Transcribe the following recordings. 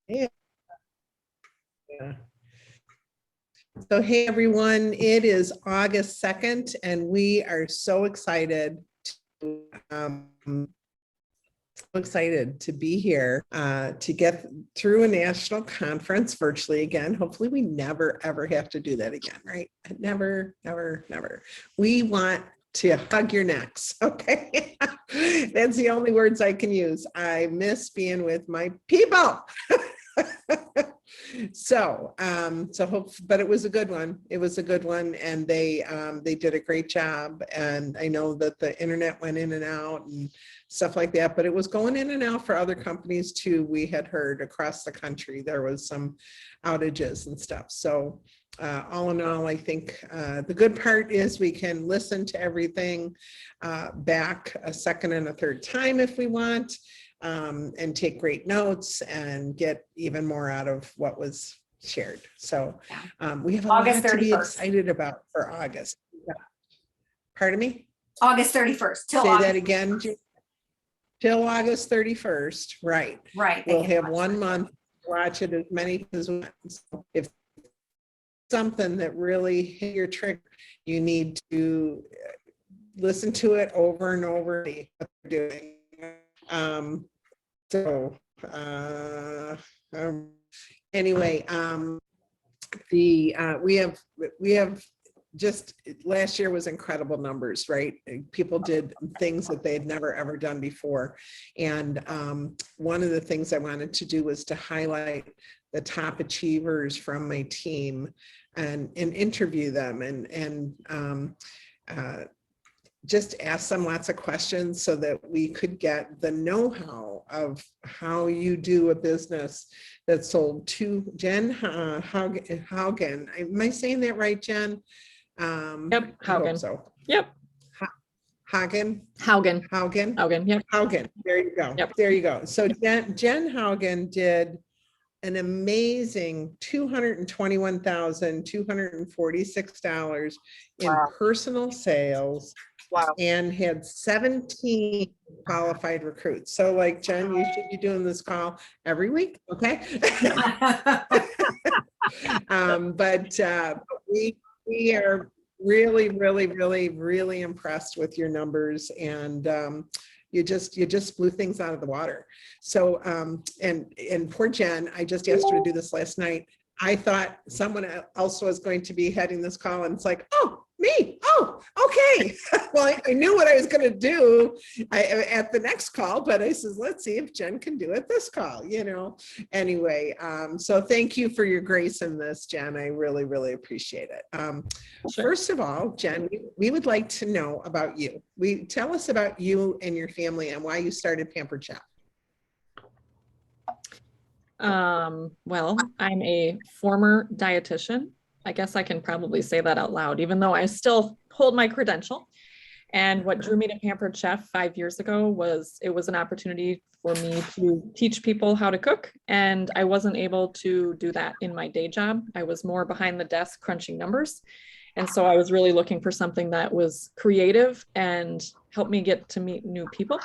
Yeah. So, hey everyone, it is August 2nd, and we are so excited to be here to get through a national conference virtually again. Hopefully we never, ever have to do that again, right? Never, never, never. We want to hug your necks, okay? That's the only words I can use. I miss being with my people. But it was a good one. It was a good one, and they did a great job. And I know that the internet went in and out and stuff like that, but it was going in and out for other companies too. We had heard across the country there was some outages and stuff. So all in all, I think the good part is we can listen to everything back a second and a third time if we want. And take great notes and get even more out of what was shared. So we have a lot to be excited about for August. Pardon me? August 31st. Say that again. Till August 31st. Right. Right. We'll have 1 month to watch it as many as we want. So if something that really hit your trigger, you need to listen to it over and over. What they're doing. Anyway, we have just last year was incredible numbers, right? People did things that they had never ever done before, and one of the things I wanted to do was to highlight the top achievers from my team and interview them and just ask them lots of questions so that we could get the know-how of how you do a business that sold to Jen Haugen. Am I saying that right, Jen? Yep, Haugen. So. Yep. Haugen. Yep. Haugen. There you go. Yep. There you go. So Jen Haugen did an amazing $221,246 in personal sales. Wow. And had 17 qualified recruits. So like Jen, you should be doing this call every week, okay? But we are really, really, really, really impressed with your numbers, and you just blew things out of the water. So and poor Jen, I just asked her to do this last night. I thought someone else was going to be heading this call, and it's like, oh, me. Oh, okay. Well, I knew what I was going to do at the next call, but I says, let's see if Jen can do it this call, Anyway, so thank you for your grace in this, Jen. I really, really appreciate it. Sure. First of all, Jen, we would like to know about you. Tell us about you and your family and why you started Pampered Chef. Well, I'm a former dietitian. I guess I can probably say that out loud, even though I still hold my credential. And what drew me to Pampered Chef 5 years ago was it was an opportunity for me to teach people how to cook. And I wasn't able to do that in my day job. I was more behind the desk crunching numbers. And so I was really looking for something that was creative and helped me get to meet new people.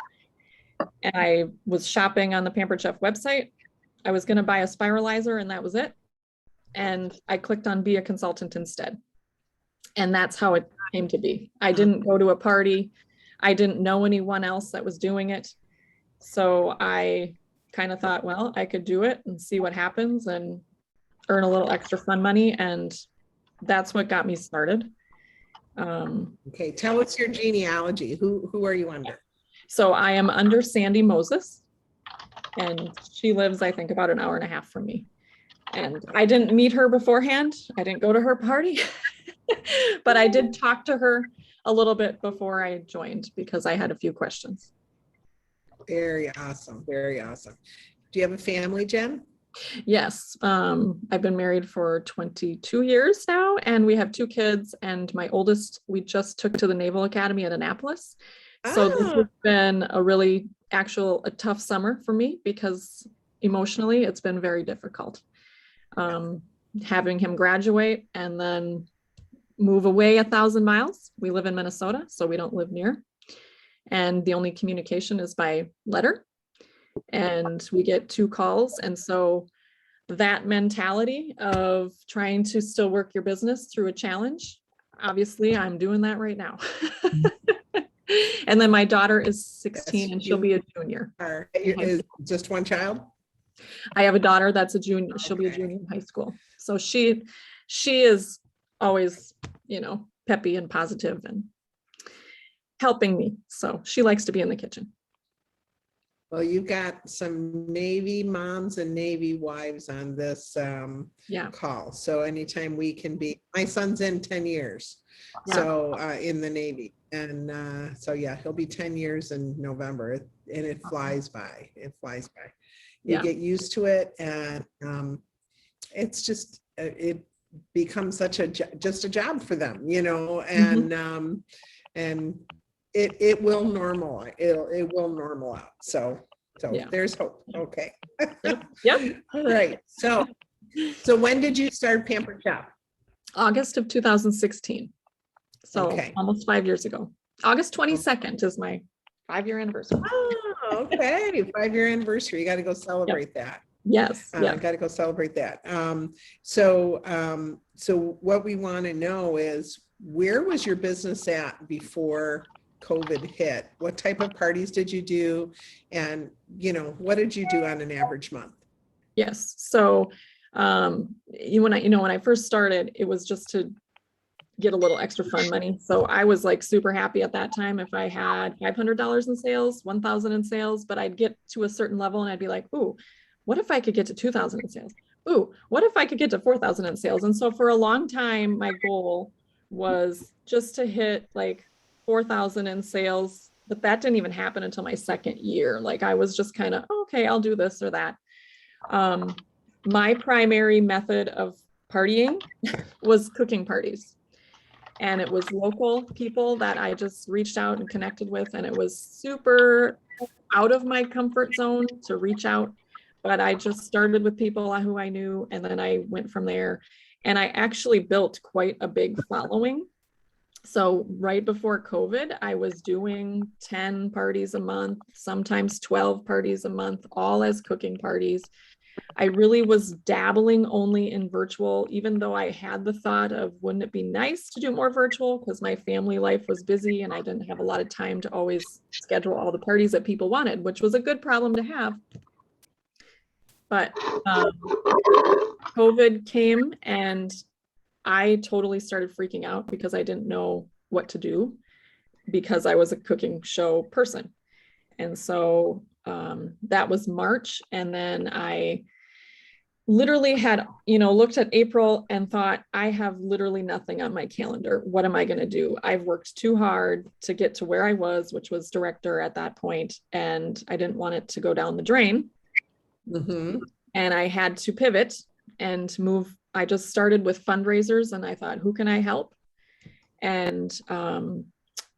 And I was shopping on the Pampered Chef website. I was going to buy a spiralizer, and that was it. And I clicked on be a consultant instead. And that's how it came to be. I didn't go to a party. I didn't know anyone else that was doing it. So I kind of thought, well, I could do it and see what happens and earn a little extra fun money. And that's what got me started. Okay, tell us your genealogy. Who are you under? So I am under Sandy Moses, and she lives, I think, about an hour and a half from me. And I didn't meet her beforehand. I didn't go to her party, but I did talk to her a little bit before I joined because I had a few questions. Very awesome. Very awesome. Do you have a family, Jen? Yes. I've been married for 22 years now, and we have 2 kids, and my oldest, we just took to the Naval Academy at Annapolis. So this has been a tough summer for me because emotionally it's been very difficult. Having him graduate and then move away 1,000 miles. We live in Minnesota, so we don't live near. And the only communication is by letter. and we get 2 calls. And so that mentality of trying to still work your business through a challenge, obviously I'm doing that right now. And then my daughter is 16 and she'll be a junior. Is just one child? I have a daughter that's a junior. She'll be a junior in high school. So she is always, peppy and positive and helping me. So she likes to be in the kitchen. Well, you got some Navy moms and Navy wives on this call. So anytime we can be, my son's in 10 years. Yeah. So in the Navy. And so yeah, he'll be 10 years in November, and it flies by. It flies by. You get used to it, and it's just, it becomes such just a job for them, and it will normalize. It will normal out. So there's hope. Okay. Yep. All right. So when did you start Pampered Chef? August of 2016. So almost 5 years ago. August 22nd is my 5-year anniversary. Oh, okay. 5-year anniversary. You got to go celebrate that. Yes. Got to go celebrate that. So what we want to know is, where was your business at before COVID hit? What type of parties did you do? And, what did you do on an average month? Yes. So, when I first started, it was just to get a little extra fun money. So I was like super happy at that time if I had $500 in sales, 1,000 in sales, but I'd get to a certain level and I'd be like, ooh, what if I could get to 2,000 in sales? Ooh, what if I could get to 4,000 in sales? And so for a long time, my goal was just to hit like 4,000 in sales, but that didn't even happen until my second year. Like I was just kind of, okay, I'll do this or that. My primary method of partying was cooking parties. And it was local people that I just reached out and connected with. And it was super out of my comfort zone to reach out. But I just started with people who I knew, and then I went from there. And I actually built quite a big following. So right before COVID, I was doing 10 parties a month, sometimes 12 parties a month, all as cooking parties. I really was dabbling only in virtual, even though I had the thought of, wouldn't it be nice to do more virtual, because my family life was busy and I didn't have a lot of time to always schedule all the parties that people wanted, which was a good problem to have. But COVID came and I totally started freaking out because I didn't know what to do, because I was a cooking show person. And so that was March. And then I literally had, looked at April and thought, I have literally nothing on my calendar. What am I going to do? I've worked too hard to get to where I was, which was director at that point, and I didn't want it to go down the drain. Mm-hmm. And I had to pivot and move. I just started with fundraisers and I thought, who can I help? And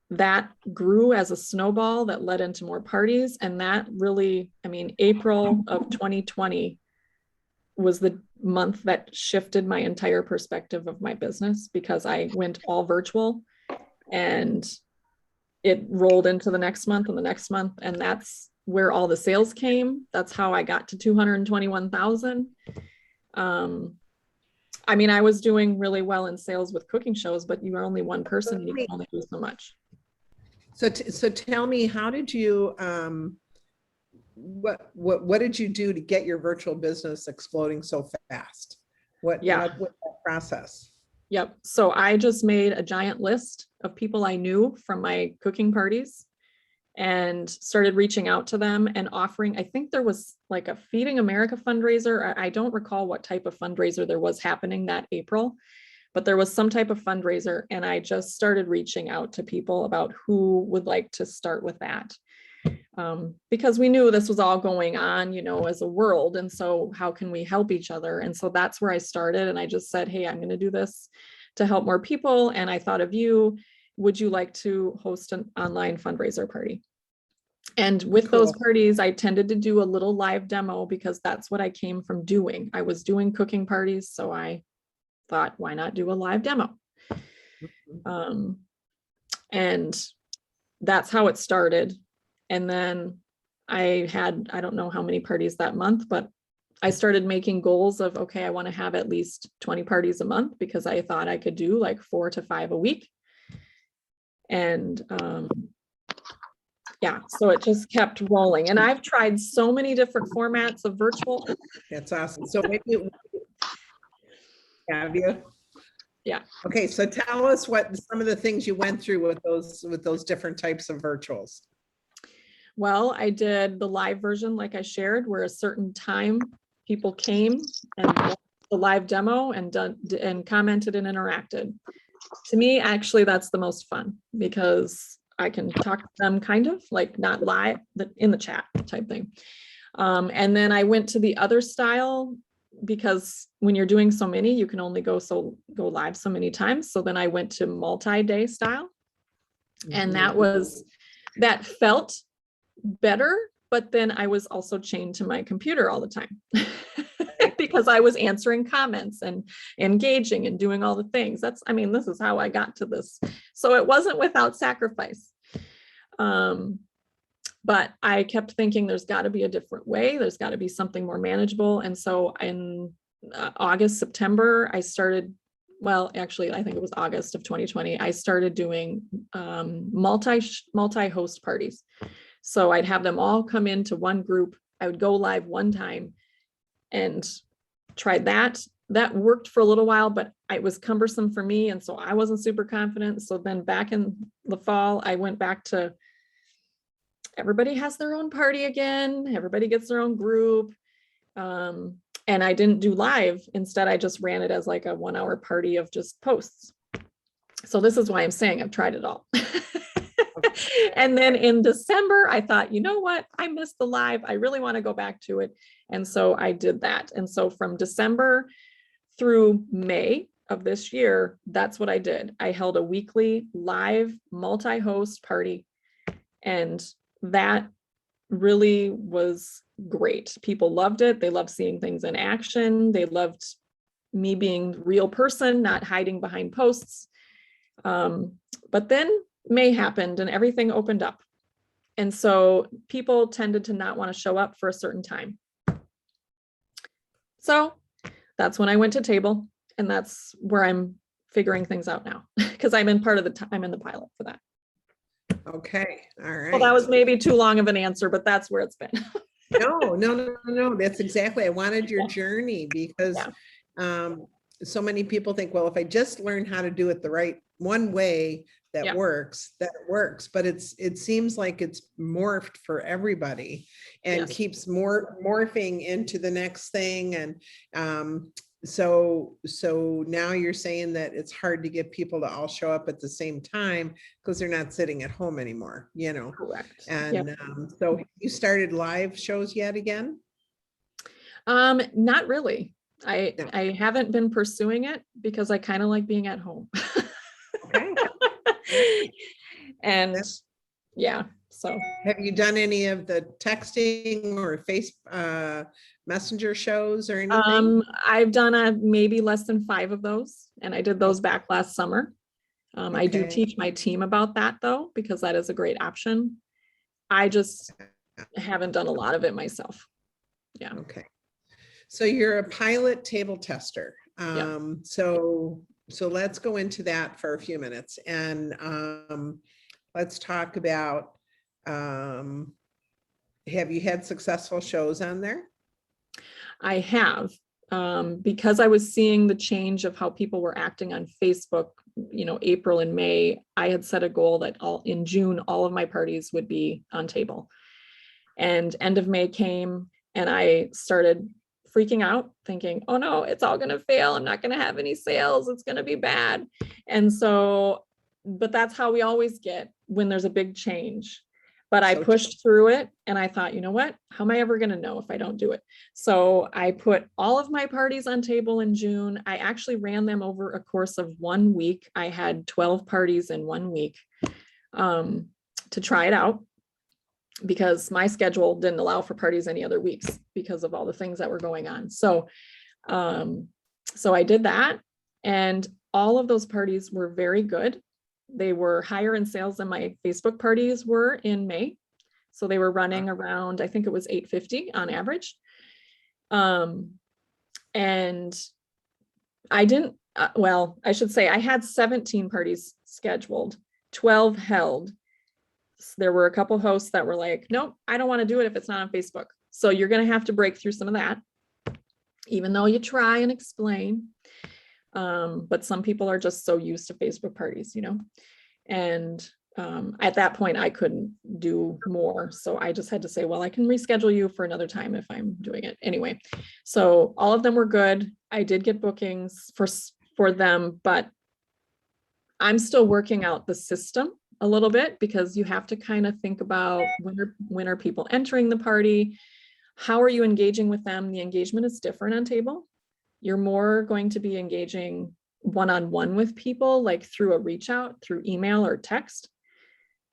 that grew as a snowball that led into more parties. And that really, April of 2020 was the month that shifted my entire perspective of my business, because I went all virtual and it rolled into the next month and the next month. And that's where all the sales came. That's how I got to 221,000. I was doing really well in sales with cooking shows, but you are only one person and you can only do so much. So tell me, how did you, what did you do to get your virtual business exploding so fast? What was that process? Yep. So I just made a giant list of people I knew from my cooking parties and started reaching out to them and offering, I think there was like a Feeding America fundraiser. I don't recall what type of fundraiser there was happening that April, but there was some type of fundraiser. And I just started reaching out to people about who would like to start with that. Because we knew this was all going on, as a world. And so how can we help each other? And so that's where I started. And I just said, hey, I'm going to do this to help more people. And I thought of you. Would you like to host an online fundraiser party? And with those parties, I tended to do a little live demo because that's what I came from doing. I was doing cooking parties. So I thought, why not do a live demo? And that's how it started. And then I had, I don't know how many parties that month, but I started making goals of, okay, I want to have at least 20 parties a month because I thought I could do like 4 to 5 a week. And yeah, so it just kept rolling. And I've tried so many different formats of virtual. That's awesome. So maybe have you? Yeah. Okay, so tell us what some of the things you went through with those different types of virtuals. Well, I did the live version, like I shared, where a certain time people came and watched the live demo and commented and interacted. To me, actually, that's the most fun because I can talk to them kind of like not live, but in the chat type thing. And then I went to the other style because when you're doing so many, you can only go live so many times. So then I went to multi-day style, and that felt better, but then I was also chained to my computer all the time because I was answering comments and engaging and doing all the things. This is how I got to this. So it wasn't without sacrifice. But I kept thinking there's got to be a different way. There's got to be something more manageable. And so in August, September, I started, well, actually, I think it was August of 2020, I started doing multi-host parties. So I'd have them all come into one group. I would go live one time and tried that. That worked for a little while, but it was cumbersome for me. And so I wasn't super confident. So then back in the fall, I went back to everybody has their own party again. Everybody gets their own group. And I didn't do live. Instead, I just ran it as like a 1 hour party of just posts. So this is why I'm saying I've tried it all. And then in December, I thought, you know what? I missed the live. I really want to go back to it. And so I did that. And so from December through May of this year, that's what I did. I held a weekly live multi-host party. And that really was great. People loved it. They loved seeing things in action. They loved me being a real person, not hiding behind posts. But then May happened and everything opened up. And so people tended to not want to show up for a certain time. So that's when I went to table, and that's where I'm figuring things out now because I'm in the pilot for that. Okay, all right. Well, that was maybe too long of an answer, but that's where it's been. No. That's exactly. I wanted your journey because so many people think, well, if I just learn how to do it the right one way, that works. But it seems like it's morphed for everybody and keeps morphing into the next thing. And so now you're saying that it's hard to get people to all show up at the same time because they're not sitting at home anymore, Correct. And so you started live shows yet again? Not really. I haven't been pursuing it because I kind of like being at home. Okay. And so have you done any of the texting or messenger shows or anything? I've done maybe less than 5 of those, and I did those back last summer. I do teach my team about that though, because that is a great option. I just haven't done a lot of it myself. Yeah. Okay. So you're a pilot table tester. So let's go into that for a few minutes, and let's talk about, have you had successful shows on there? I have, because I was seeing the change of how people were acting on Facebook, April and May. I had set a goal that in June, all of my parties would be on table. And end of May came and I started freaking out, thinking, oh no, it's all going to fail. I'm not going to have any sales. It's going to be bad. And so, but that's how we always get when there's a big change. But I pushed through it and I thought, you know what, how am I ever going to know if I don't do it? So I put all of my parties on table in June. I actually ran them over a course of 1 week. I had 12 parties in 1 week to try it out, because my schedule didn't allow for parties any other weeks because of all the things that were going on. So, so I did that, and all of those parties were very good. They were higher in sales than my Facebook parties were in May. So they were running around, I think it was 850 on average. And I didn't, well, I should say I had 17 parties scheduled, 12 held. There were a couple hosts that were like, nope, I don't want to do it if it's not on Facebook. So you're going to have to break through some of that, even though you try and explain. But some people are just so used to Facebook parties, and at that point I couldn't do more. So I just had to say, well, I can reschedule you for another time if I'm doing it anyway. So all of them were good. I did get bookings for them, but I'm still working out the system a little bit, because you have to kind of think about when are people entering the party? How are you engaging with them? The engagement is different on table. You're more going to be engaging one-on-one with people, like through a reach out, through email or text,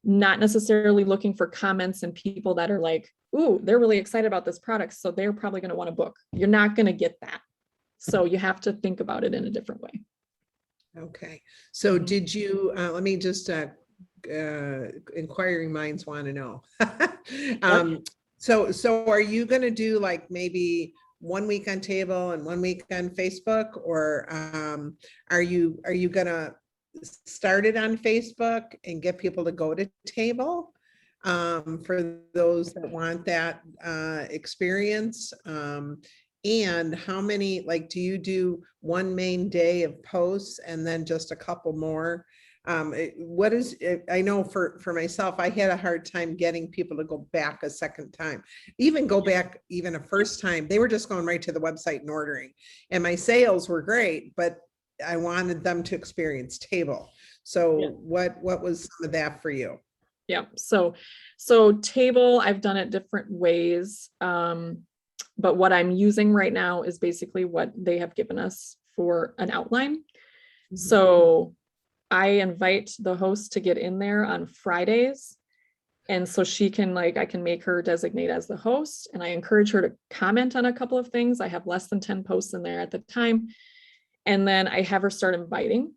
not necessarily looking for comments and people that are like, ooh, they're really excited about this product, so they're probably going to want to book. You're not going to get that. So you have to think about it in a different way. Okay. So did you, let me just, inquiring minds want to know. So are you going to do like maybe 1 week on table and 1 week on Facebook, or are you going to start it on Facebook and get people to go to table for those that want that experience? And how many, like, do you do one main day of posts and then just a couple more? What is it? I know for myself, I had a hard time getting people to go back a second time, even go back even a first time. They were just going right to the website and ordering, and my sales were great, but I wanted them to experience table. So what was some of that for you? Yeah. So table, I've done it different ways. But what I'm using right now is basically what they have given us for an outline. Mm-hmm. So I invite the host to get in there on Fridays. And so she can, like, I can make her designate as the host, and I encourage her to comment on a couple of things. I have less than 10 posts in there at the time. And then I have her start inviting,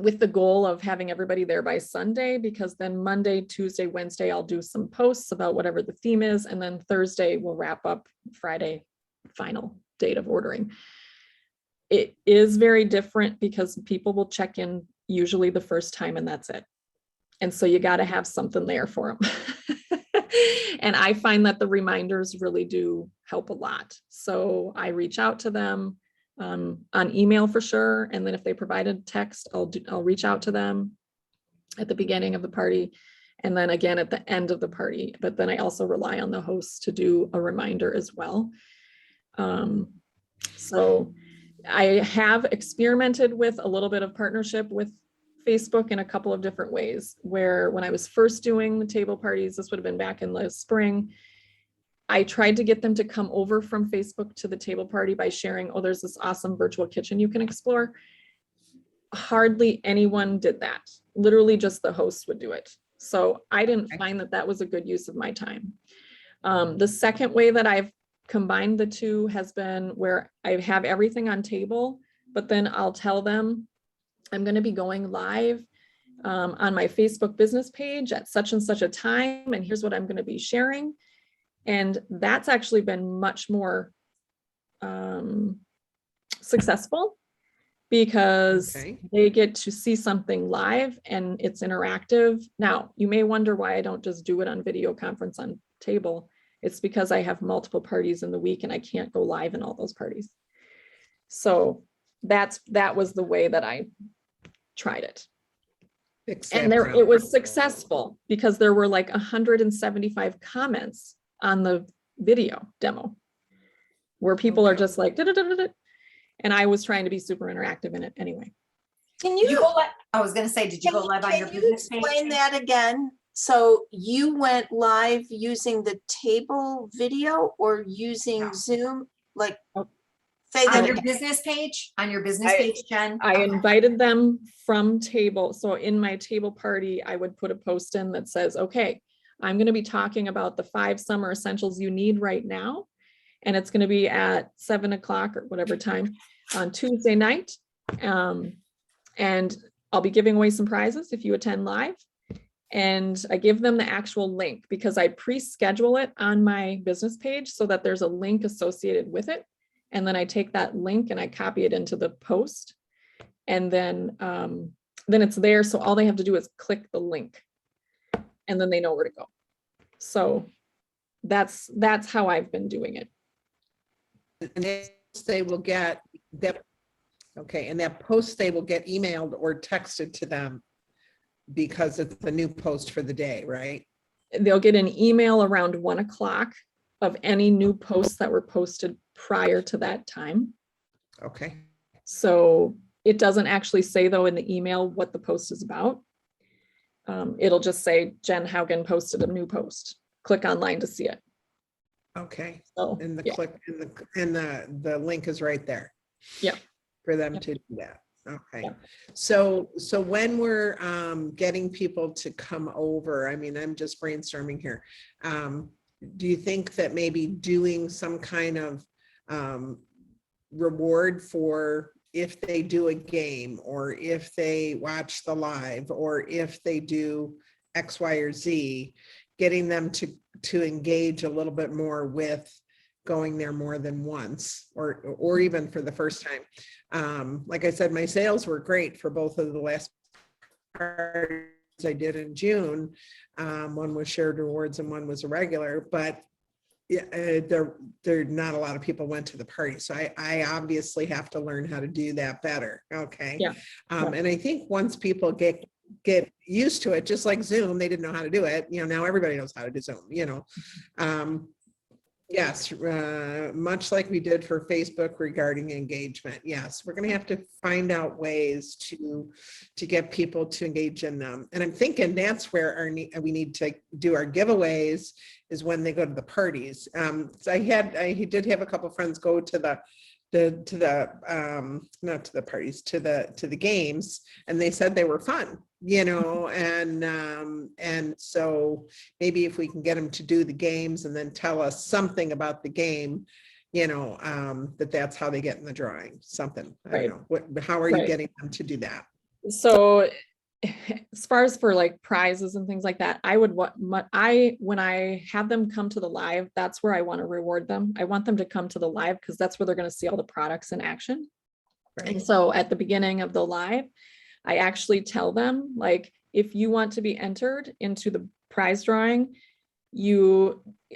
with the goal of having everybody there by Sunday, because then Monday, Tuesday, Wednesday, I'll do some posts about whatever the theme is. And then Thursday we'll wrap up, Friday, final date of ordering. It is very different because people will check in usually the first time and that's it. And so you got to have something there for them. And I find that the reminders really do help a lot. So I reach out to them on email for sure. And then if they provided text, I'll reach out to them at the beginning of the party, and then again at the end of the party. But then I also rely on the hosts to do a reminder as well. So I have experimented with a little bit of partnership with Facebook in a couple of different ways, where when I was first doing the table parties, this would have been back in the spring, I tried to get them to come over from Facebook to the table party by sharing, oh, there's this awesome virtual kitchen you can explore. Hardly anyone did that. Literally just the hosts would do it. So I didn't find that that was a good use of my time. The second way that I've combined the two has been where I have everything on table, but then I'll tell them I'm going to be going live on my Facebook business page at such and such a time, and here's what I'm going to be sharing. And that's actually been much more successful, because they get to see something live and it's interactive. Now, you may wonder why I don't just do it on video conference on table. It's because I have multiple parties in the week and I can't go live in all those parties. So that was the way that I tried it. And it was successful, because there were like 175 comments on the video demo where people are just like, and I was trying to be super interactive in it anyway. Can you go live? I was going to say, did you go live on your business page? Explain that again. So you went live using the table video or using Zoom, like on your business page, Jen? I invited them from table. So in my table party, I would put a post in that says, okay, I'm going to be talking about the 5 summer essentials you need right now. And it's going to be at 7 o'clock or whatever time on Tuesday night. And I'll be giving away some prizes if you attend live. and I give them the actual link because I pre-schedule it on my business page so that there's a link associated with it. And then I take that link and I copy it into the post. And then it's there. So all they have to do is click the link and then they know where to go. So that's how I've been doing it. And they will get that. Okay. And that post, they will get emailed or texted to them because it's the new post for the day, right? They'll get an email around 1 o'clock of any new posts that were posted prior to that time. Okay. So it doesn't actually say though in the email what the post is about. It'll just say Jen Haugen posted a new post. Click online to see it. Okay. So And the yeah. click and the link is right there. Yeah. For them Yep. to do that. Okay. Yeah. So when we're getting people to come over, I mean, I'm just brainstorming here. Do you think that maybe doing some kind of reward for if they do a game, or if they watch the live, or if they do X, Y, or Z, getting them to engage a little bit more with going there more than once, or even for the first time? Like I said, my sales were great for both of the last parties I did in June. One was shared rewards and one was a regular, but yeah, there not a lot of people went to the party. So I obviously have to learn how to do that better. Okay. Yeah. And I think once people get used to it, just like Zoom, they didn't know how to do it. Now everybody knows how to do Zoom, Yes, much like we did for Facebook regarding engagement. Yes, we're going to have to find out ways to get people to engage in them. And I'm thinking that's where we need to do our giveaways, is when they go to the parties. So I did have a couple of friends go to the not to the parties, to the games, and they said they were fun, and so maybe if we can get them to do the games and then tell us something about the game, that's how they get in the drawing, something. I Right. don't know. How are you getting them to do that? So as far as for like prizes and things like that, when I have them come to the live, that's where I want to reward them. I want them to come to the live because that's where they're going to see all the products in action. Right. And so at the beginning of the live, I actually tell them, like, if you want to be entered into the prize drawing,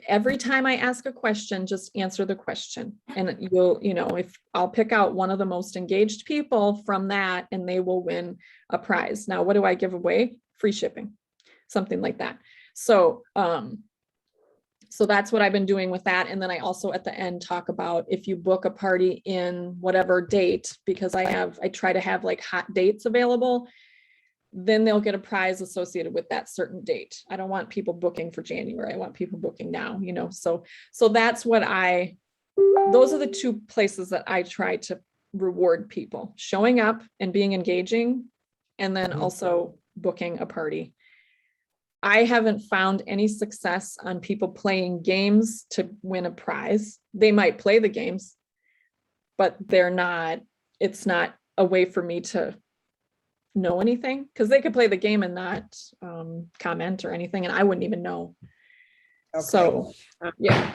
every time I ask a question, just answer the question, and if I'll pick out one of the most engaged people from that, and they will win a prize. Now, what do I give away? Free shipping, something like that. So that's what I've been doing with that. And then I also at the end talk about, if you book a party in whatever date, because I try to have like hot dates available, then they'll get a prize associated with that certain date. I don't want people booking for January. I want people booking now, so that's what those are the two places that I try to reward people: showing up and being engaging, and then also booking a party. I haven't found any success on people playing games to win a prize. They might play the games, but it's not a way for me to know anything, because they could play the game and not comment or anything, and I wouldn't even know. Okay. So yeah.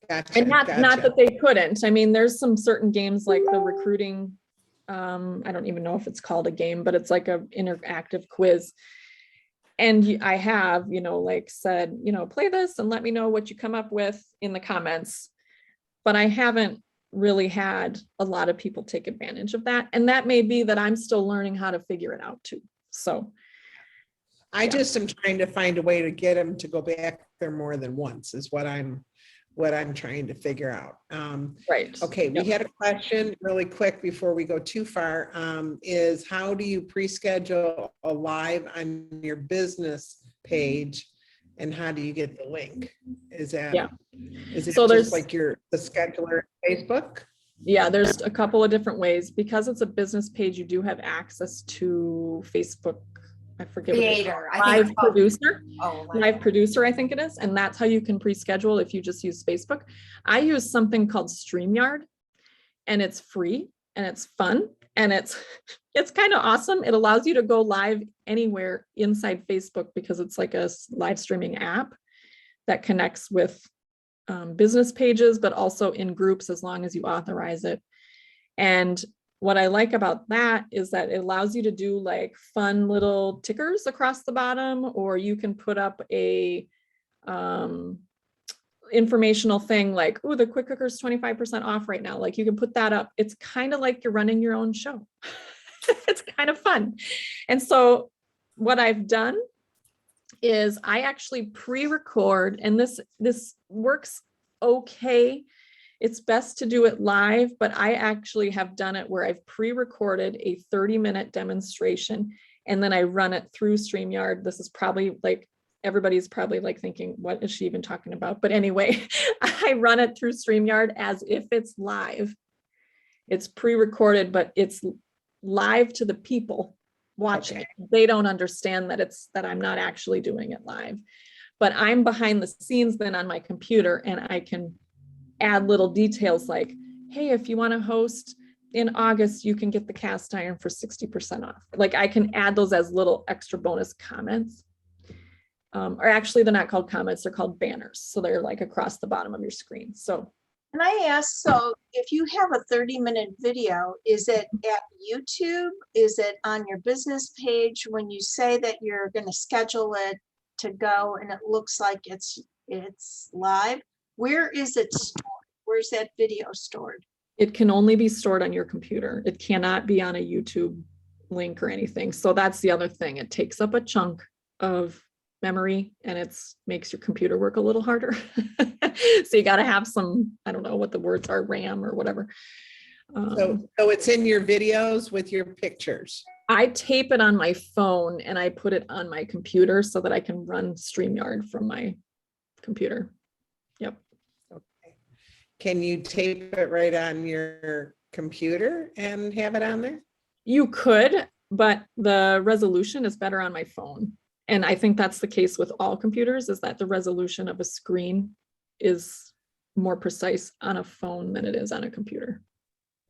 Gotcha, And not that they couldn't. I mean, there's some certain games like the recruiting, I don't even know if it's called a game, but it's like an interactive quiz. And I have, like said, play this and let me know what you come up with in the comments. But I haven't really had a lot of people take advantage of that. And that may be that I'm still learning how to figure it out too. So I just am trying to find a way to get them to go back there more than once, is what I'm trying to figure out. Right. Okay, we had a question really quick before we go too far, is how do you pre-schedule a live on your business page, and how do you get the link? Is it just like the scheduler Facebook? Yeah, there's a couple of different ways. Because it's a business page, you do have access to Facebook. I forget Creator. Live Producer. Oh, Live Producer, I think it is. And that's how you can pre-schedule if you just use Facebook. I use something called StreamYard, and it's free and it's fun. And it's kind of awesome. It allows you to go live anywhere inside Facebook because it's like a live streaming app that connects with business pages, but also in groups as long as you authorize it. And what I like about that is that it allows you to do like fun little tickers across the bottom, or you can put up a informational thing like, oh, the quick cooker's 25% off right now. Like you can put that up. It's kind of like you're running your own show. It's kind of fun. And so what I've done is I actually pre-record, and this works okay. It's best to do it live, but I actually have done it where I've pre-recorded a 30-minute demonstration and then I run it through StreamYard. This is probably like, everybody's probably like thinking, what is she even talking about? But anyway, I run it through StreamYard as if it's live. It's pre-recorded, but it's live to the people watching it. They don't understand that I'm not actually doing it live, but I'm behind the scenes then on my computer, and I can add little details like, hey, if you want to host in August, you can get the cast iron for 60% off. Like I can add those as little extra bonus comments. Or actually they're not called comments, they're called banners. So they're like across the bottom of your screen. So Can I ask, so if you have a 30-minute video, is it at YouTube? Is it on your business page when you say that you're going to schedule it to go and it looks like it's live? Where is it stored? Where's that video stored? it can only be stored on your computer. It cannot be on a YouTube link or anything. So that's the other thing. It takes up a chunk of memory and it's makes your computer work a little harder. So you got to have some, I don't know what the words are, RAM or whatever. So it's in your videos with your pictures. I tape it on my phone and I put it on my computer so that I can run StreamYard from my computer. Yep. Okay. Can you tape it right on your computer and have it on there? You could, but the resolution is better on my phone. And I think that's the case with all computers, is that the resolution of a screen is more precise on a phone than it is on a computer.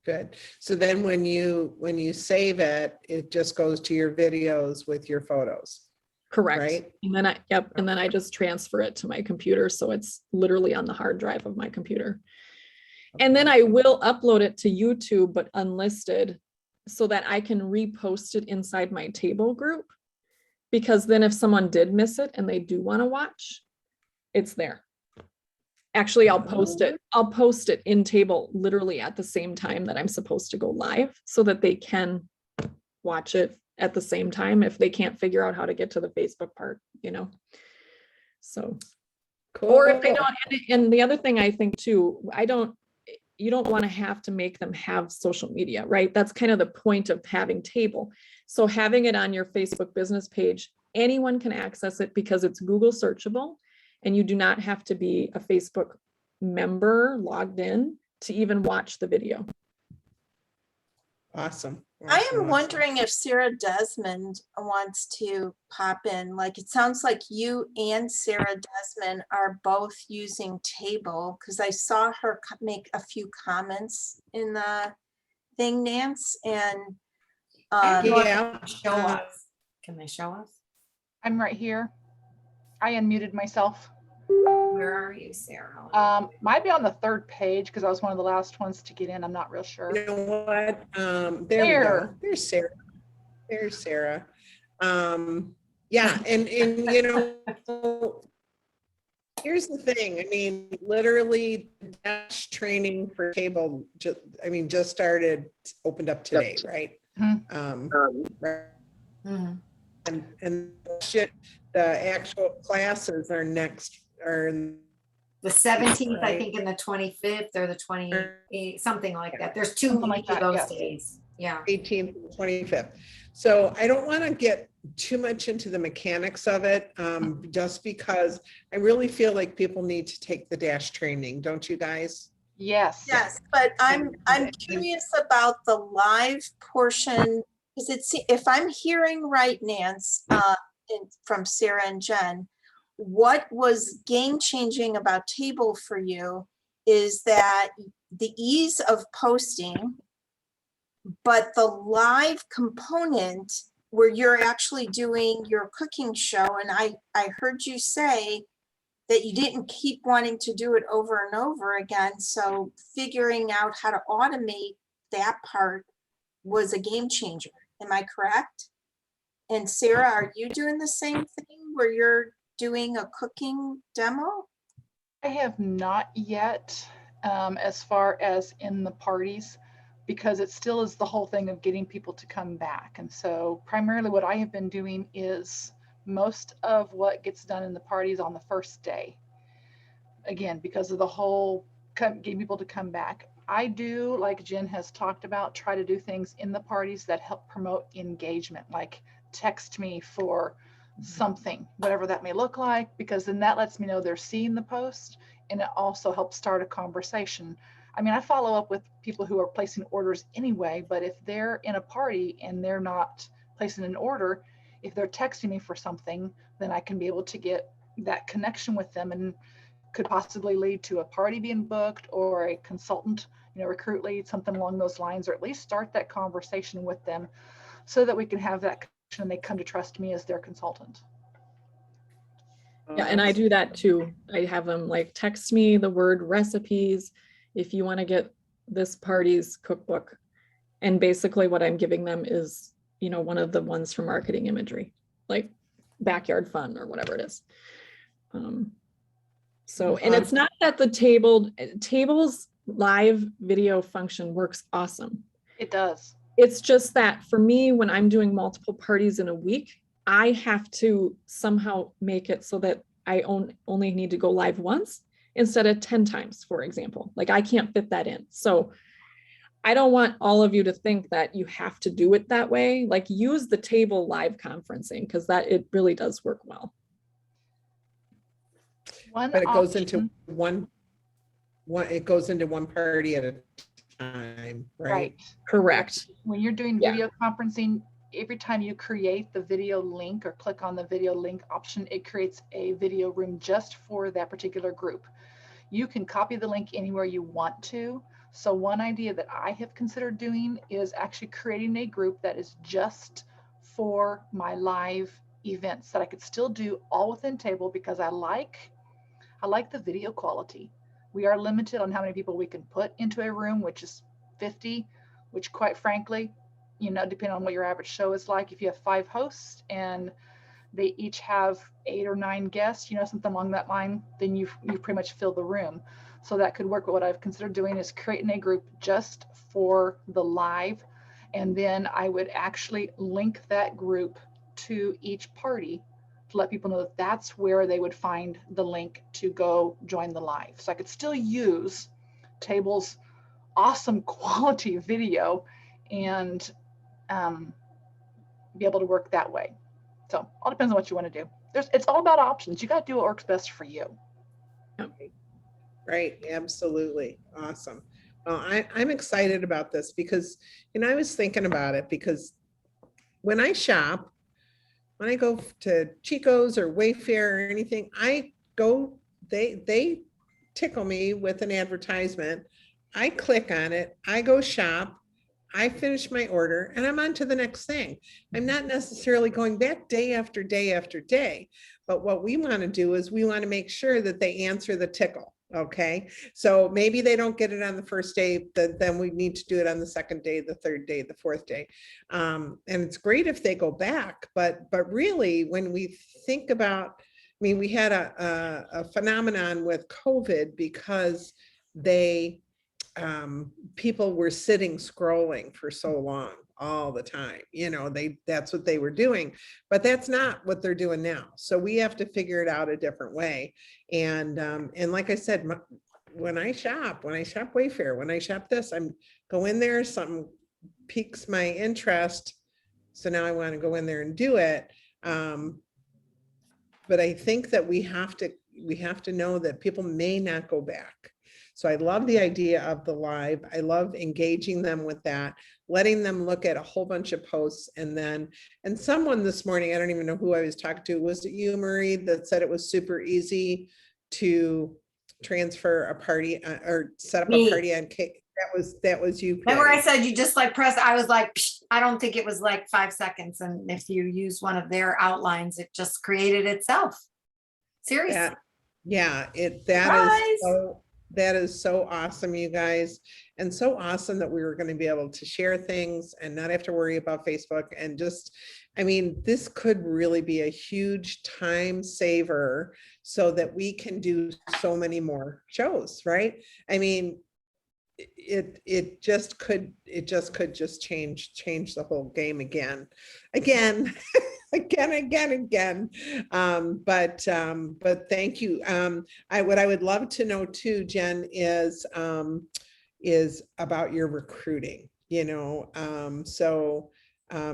Good. So then when you save it, it just goes to your videos with your photos. Correct. Right? And then and then I just transfer it to my computer. So it's literally on the hard drive of my computer. And then I will upload it to YouTube, but unlisted, so that I can repost it inside my table group. Because then if someone did miss it and they do want to watch, it's there. Actually, I'll post it in table literally at the same time that I'm supposed to go live so that they can watch it at the same time if they can't figure out how to get to the Facebook part, you know? So, Cool. Or if they don't, and the other thing I think too, you don't want to have to make them have social media, right? That's kind of the point of having table. So having it on your Facebook business page, anyone can access it because it's Google searchable. And you do not have to be a Facebook member logged in to even watch the video. Awesome. I am wondering if Sarah Desmond wants to pop in. Like, it sounds like you and Sarah Desmond are both using Table, because I saw her make a few comments in the thing, Nance, and Yeah. Show us. Can they show us? I'm right here. I unmuted myself. Where are you, Sarah? Might be on the third page because I was one of the last ones to get in. I'm not real sure. You know what? There we go. There's Sarah. There's Sarah. Yeah, and you know, here's the thing. I mean, literally, dash training for Table just started, opened up today, right? Right. Mhm. And shit, the actual classes are next, The 17th, I Right. think, and the 25th or the 28th, something like that. There's two Something like each of that, those yes. days. Yeah. 18th and 25th. So I don't want to get too much into the mechanics of it, just because I really feel like people need to take the dash training, don't you guys? Yes. yes, but I'm curious about the live portion, because if I'm hearing right, Nance, from Sarah and Jen, what was game changing about Table for you is that the ease of posting But the live component where you're actually doing your cooking show, and I heard you say that you didn't keep wanting to do it over and over again. So figuring out how to automate that part was a game changer. Am I correct? And Sarah, are you doing the same thing where you're doing a cooking demo? I have not yet, as far as in the parties, because it still is the whole thing of getting people to come back. And so primarily what I have been doing is most of what gets done in the parties on the first day. Again, because of the whole getting people to come back. I do, like Jen has talked about, try to do things in the parties that help promote engagement, like text me for something, whatever that may look like, because then that lets me know they're seeing the post, and it also helps start a conversation. I mean, I follow up with people who are placing orders anyway, but if they're in a party and they're not placing an order, if they're texting me for something, then I can be able to get that connection with them, and could possibly lead to a party being booked or a consultant, recruit lead, something along those lines, or at least start that conversation with them so that we can have that connection and they come to trust me as their consultant. Yeah, and I do that too. I have them like text me the word recipes if you want to get this party's cookbook. And basically what I'm giving them is, one of the ones from marketing imagery, like backyard fun or whatever it is. So, and it's not that the tables live video function works awesome. It does. It's just that for me, when I'm doing multiple parties in a week, I have to somehow make it so that I only need to go live once instead of 10 times, for example. Like I can't fit that in. So I don't want all of you to think that you have to do it that way. Like use the table live conferencing because it really does work well. But it goes into one, it goes into one party at a time, right? Correct. When you're doing video conferencing, every time you create the video link or click on the video link option, it creates a video room just for that particular group. You can copy the link anywhere you want to. So one idea that I have considered doing is actually creating a group that is just for my live events that I could still do all within table, because I like the video quality. We are limited on how many people we can put into a room, which is 50, which quite frankly, depending on what your average show is like, if you have 5 hosts and they each have 8 or 9 guests, something along that line, then you pretty much fill the room. So that could work. But what I've considered doing is creating a group just for the live. And then I would actually link that group to each party to let people know that that's where they would find the link to go join the live. So I could still use Table's awesome quality video and be able to work that way. So all depends on what you want to do. It's all about options. You got to do what works best for you. Right, absolutely. Awesome. Well, I'm excited about this because, I was thinking about it because when I shop, when I go to Chico's or Wayfair or anything, they tickle me with an advertisement. I click on it, I go shop, I finish my order, and I'm on to the next thing. I'm not necessarily going back day after day after day, but what we want to do is we want to make sure that they answer the tickle. Okay, so maybe they don't get it on the first day, then we need to do it on the second day, the third day, the fourth day. And it's great if they go back, but really when we think about, we had a phenomenon with COVID because people were sitting scrolling for so long all the time, that's what they were doing, but that's not what they're doing now. So we have to figure it out a different way. And like I said, when I shop Wayfair, when I shop this, I'm go in there, something piques my interest. So now I want to go in there and do it. But I think that we have to know that people may not go back. So I love the idea of the live. I love engaging them with that, letting them look at a whole bunch of posts. And someone this morning, I don't even know who I was talking to, was it you, Marie, that said it was super easy to transfer a party or set up a party on that was you. Remember I Patty. said you just like press, I was like, psh, I don't think it was like 5 seconds. And if you use one of their outlines, it just created itself. Seriously. That, yeah, Surprise. that is so awesome, you guys. And so awesome that we were going to be able to share things and not have to worry about Facebook. And just, I mean, this could really be a huge time saver so that we can do so many more shows, right? I mean, it just could just change the whole game again again. But thank you. What I would love to know too, Jen, is about your recruiting,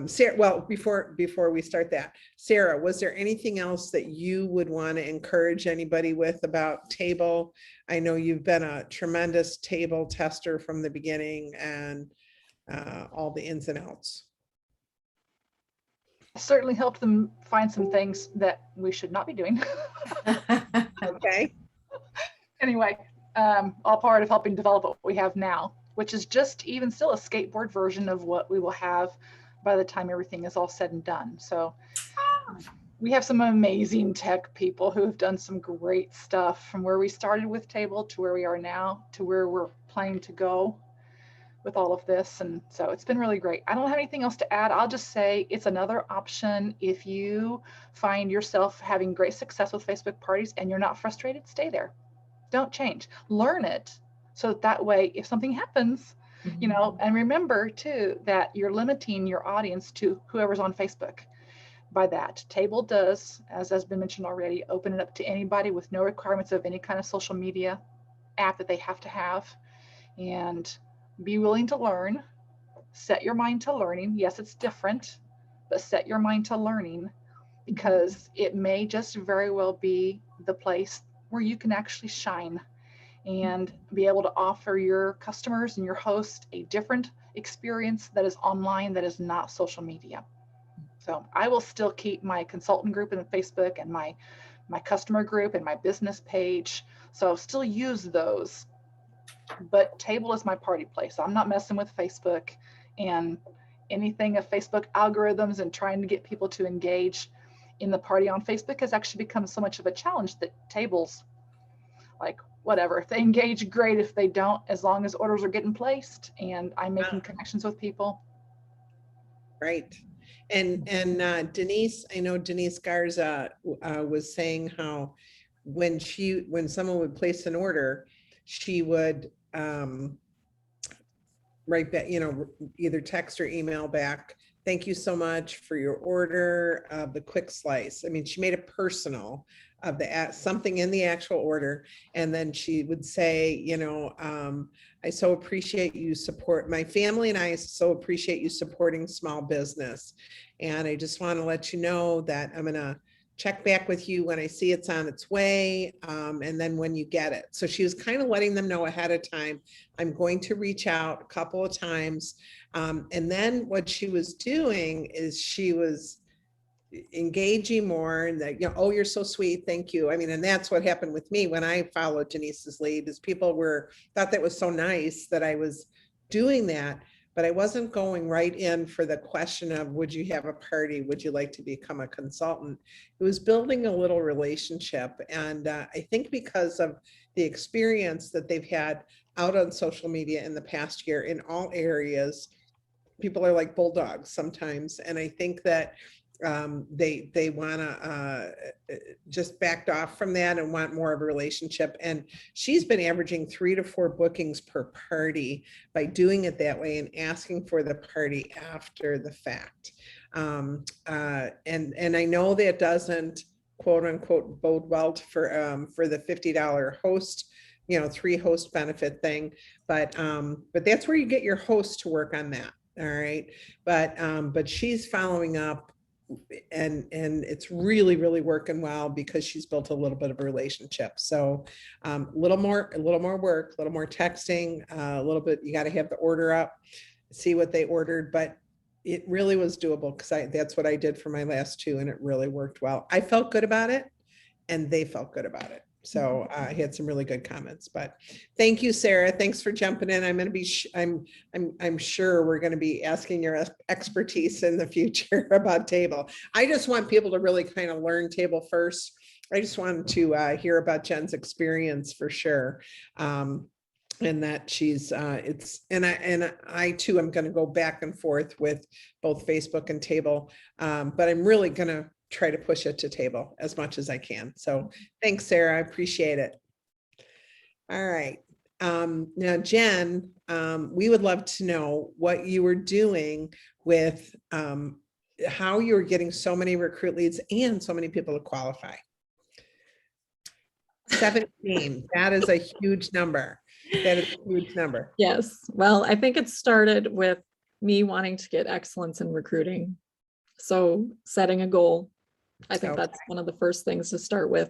Sarah, well, before we start that, Sarah, was there anything else that you would want to encourage anybody with about Table? I know you've been a tremendous Table tester from the beginning, and all the ins and outs. Certainly helped them find some things that we should not be doing. Okay. Anyway, all part of helping develop what we have now, which is just even still a skateboard version of what we will have by the time everything is all said and done. So we have some amazing tech people who have done some great stuff from where we started with Table to where we are now to where we're planning to go with all of this. And so it's been really great. I don't have anything else to add. I'll just say it's another option. If you find yourself having great success with Facebook parties and you're not frustrated, stay there. Don't change. Learn it. So that way, if something happens, and remember too, that you're limiting your audience to whoever's on Facebook. By that, Table does, as has been mentioned already, open it up to anybody with no requirements of any kind of social media app that they have to have. And be willing to learn, set your mind to learning. Yes, it's different, but set your mind to learning, because it may just very well be the place where you can actually shine and be able to offer your customers and your host a different experience that is online, that is not social media. So I will still keep my consultant group in Facebook and my customer group and my business page. So still use those. But Table is my party place. I'm not messing with Facebook and anything of Facebook algorithms and trying to get people to engage in the party on Facebook has actually become so much of a challenge that Tables, like, whatever, if they engage, great. If they don't, as long as orders are getting placed and I'm making connections with people. Right. And Denise, I know Denise Garza was saying how when someone would place an order, she would write back, either text or email back, thank you so much for your order of the quick slice. I mean, she made it personal of something in the actual order. And then she would say, I so appreciate you support my family, and I so appreciate you supporting small business. And I just want to let you know that I'm going to check back with you when I see it's on its way, and then when you get it. So she was kind of letting them know ahead of time, I'm going to reach out a couple of times. And then what she was doing is she was engaging more, and that, oh, you're so sweet, thank you. I mean, and that's what happened with me when I followed Denise's lead, is people thought that was so nice that I was doing that. But I wasn't going right in for the question of, would you have a party? Would you like to become a consultant? It was building a little relationship. And I think because of the experience that they've had out on social media in the past year in all areas, people are like bulldogs sometimes. And I think that they want to just backed off from that and want more of a relationship. And she's been averaging 3 to 4 bookings per party by doing it that way and asking for the party after the fact. And I know that doesn't quote unquote bode well for the $50 host, 3 host benefit thing, but that's where you get your host to work on that. All right. But she's following up, and it's really, really working well because she's built a little bit of a relationship. So a little more work, a little more texting, a little bit, you got to have the order up, see what they ordered, but it really was doable because that's what I did for my last 2, and it really worked well. I felt good about it and they felt good about it. So I had some really good comments, but thank you, Sarah. Thanks for jumping in. I'm going to be, I'm sure we're going to be asking your expertise in the future about table. I just want people to really kind of learn table first. I just wanted to hear about Jen's experience for sure. And that she's and I too am going to go back and forth with both Facebook and table, but I'm really going to try to push it to table as much as I can. So thanks, Sarah. I appreciate it. All right. Now, Jen, we would love to know what you were doing with how you were getting so many recruit leads and so many people to qualify. 17, that is a huge number. That is a huge number. Yes. Well, I think it started with me wanting to get excellence in recruiting. So setting a goal. I think Okay. that's one of the first things to start with.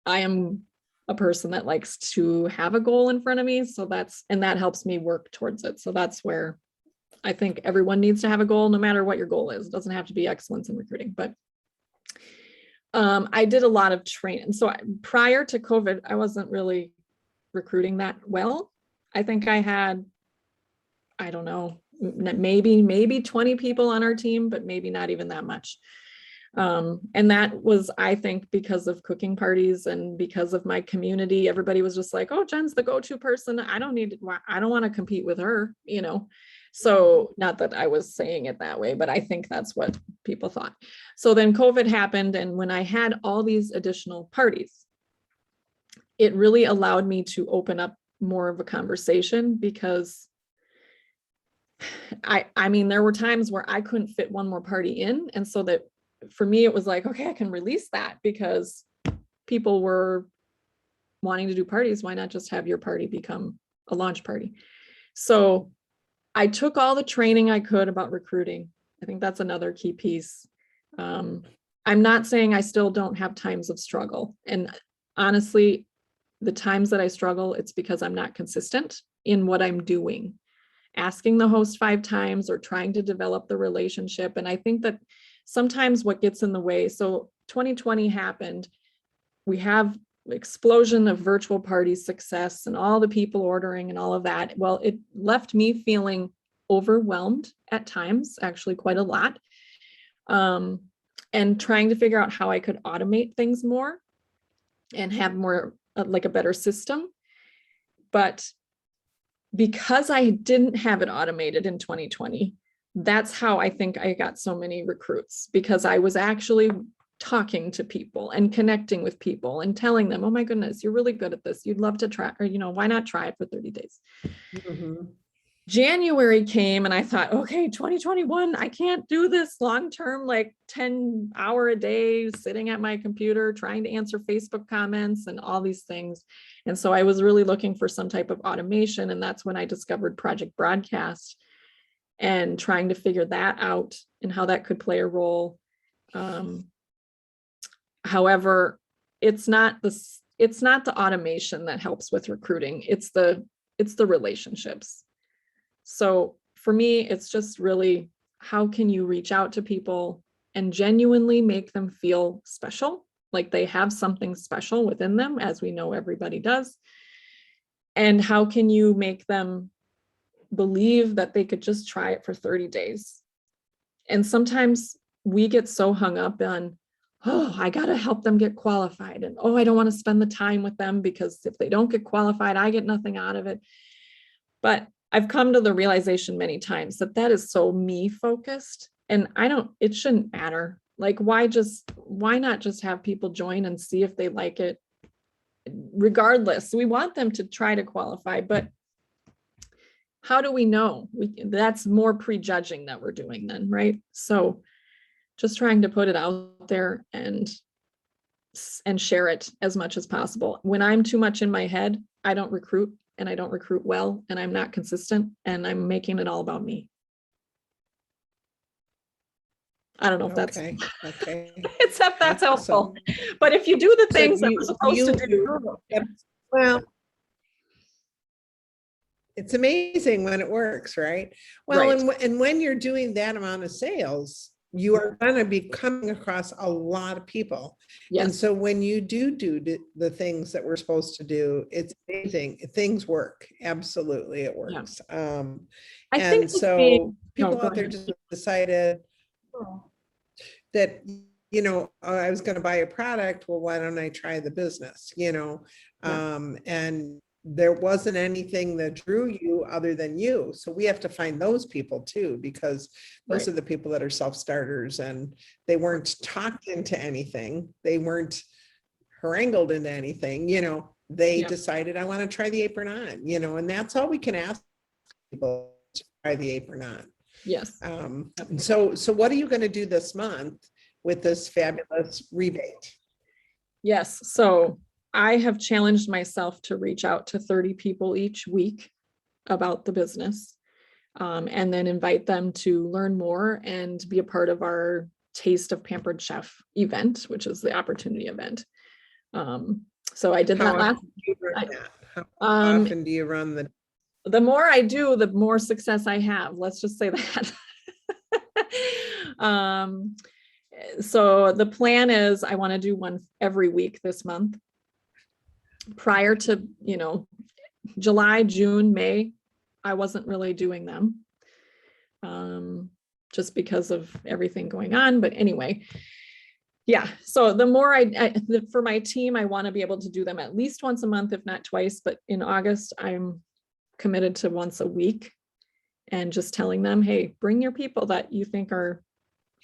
I am a person that likes to have a goal in front of me. So that helps me work towards it. So that's where I think everyone needs to have a goal, no matter what your goal is. It doesn't have to be excellence in recruiting, but I did a lot of training. So prior to COVID, I wasn't really recruiting that well. I think I had, I don't know, maybe 20 people on our team, but maybe not even that much. And that was, I think, because of cooking parties and because of my community. Everybody was just like, oh, Jen's the go-to person. I don't want to compete with her, you know? So not that I was saying it that way, but I think that's what people thought. So then COVID happened. And when I had all these additional parties, it really allowed me to open up more of a conversation, because I mean, there were times where I couldn't fit one more party in. And so that for me, it was like, okay, I can release that because people were wanting to do parties. Why not just have your party become a launch party? So I took all the training I could about recruiting. I think that's another key piece. I'm not saying I still don't have times of struggle. And honestly, the times that I struggle, it's because I'm not consistent in what I'm doing. Asking the host 5 times or trying to develop the relationship. And I think that sometimes what gets in the way, so 2020 happened, we have explosion of virtual party success and all the people ordering and all of that. Well, it left me feeling overwhelmed at times, actually quite a lot, and trying to figure out how I could automate things more and have more like a better system. But because I didn't have it automated in 2020, that's how I think I got so many recruits, because I was actually talking to people and connecting with people and telling them, oh my goodness, you're really good at this. You'd love to try, or, you know, why not try it for 30 days? Mm-hmm. January came and I thought, okay, 2021, I can't do this long-term, like 10-hour a day, sitting at my computer, trying to answer Facebook comments and all these things. And so I was really looking for some type of automation. And that's when I discovered Project Broadcast and trying to figure that out and how that could play a role. However, it's not the automation that helps with recruiting. It's the relationships. So for me, it's just really, how can you reach out to people and genuinely make them feel special, like they have something special within them, as we know everybody does. And how can you make them believe that they could just try it for 30 days? And sometimes we get so hung up on, oh, I got to help them get qualified. And, oh, I don't want to spend the time with them because if they don't get qualified, I get nothing out of it. But I've come to the realization many times that that is so me focused, and it shouldn't matter. Like, why not just have people join and see if they like it? Regardless, we want them to try to qualify, but how do we know? That's more prejudging that we're doing then, right? So just trying to put it out there and share it as much as possible. When I'm too much in my head, I don't recruit, and I don't recruit well, and I'm not consistent, and I'm making it all about me. I don't know if that's Okay. except that's helpful. Awesome. But if you do the So things that we're supposed to do. Well, it's amazing when it works, right? Well, Right. and when you're doing that amount of sales, you are going to be coming across a lot of people. And Yes, so when you do the things that we're supposed to do, it's amazing. Things work. Absolutely, it works. I think And just so being, no, people go out there ahead. just decided that, you know, oh, I was going to buy a product. Well, why don't I try the business, you know? Yeah. And there wasn't anything that drew you other than you. So we have to find those people too, because those Right. are the people that are self-starters and they weren't talked into anything. They weren't harangled into anything, you know, they Yeah. decided I want to try the apron on, you know, and that's all we can ask people to try the apron on. Yes. So what are you going to do this month with this fabulous rebate? Yes. So I have challenged myself to reach out to 30 people each week about the business, and then invite them to learn more and be a part of our Taste of Pampered Chef event, which is the opportunity event. So I did that How last. often do you run that? How Um, often do you run the more I do, the more success I have. Let's just say that. So the plan is I want to do one every week this month. Prior to, you know, July, June, May, I wasn't really doing them. Just because of everything going on. But anyway, yeah. So the more for my team, I want to be able to do them at least once a month, if not twice. But in August, I'm committed to once a week and just telling them, hey, bring your people that you think are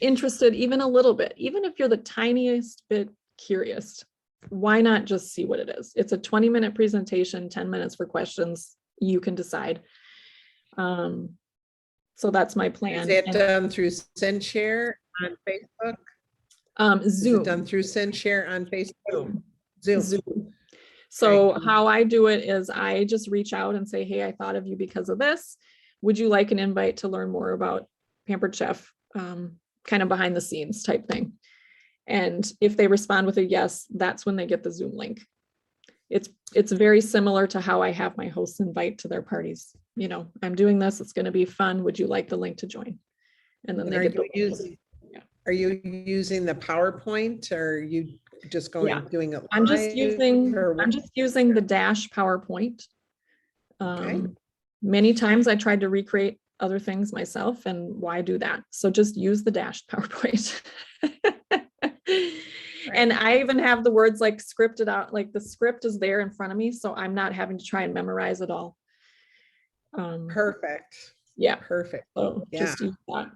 interested even a little bit, even if you're the tiniest bit curious, why not just see what it is? It's a 20-minute presentation, 10 minutes for questions. You can decide. So that's my plan. Is it done through SendShare on Facebook? Is it done Zoom. through SendShare on Facebook? Zoom. So how I do it is I just reach out and say, hey, I thought of you because of this. Would you like an invite to learn more about Pampered Chef? Kind of behind the scenes type thing. And if they respond with a yes, that's when they get the Zoom link. It's very similar to how I have my hosts invite to their parties. You know, I'm doing this, it's going to be fun. Would you like the link to join? And then they get are you using the PowerPoint or are you just doing it live? I'm just using the Dash PowerPoint. Okay. Many times I tried to recreate other things myself, and why do that? So just use the Dash PowerPoint. And I even have the words like scripted out, like the script is there in front of me, so I'm not having to try and memorize it all. Perfect. Yeah. Perfect. So Yeah. just use that.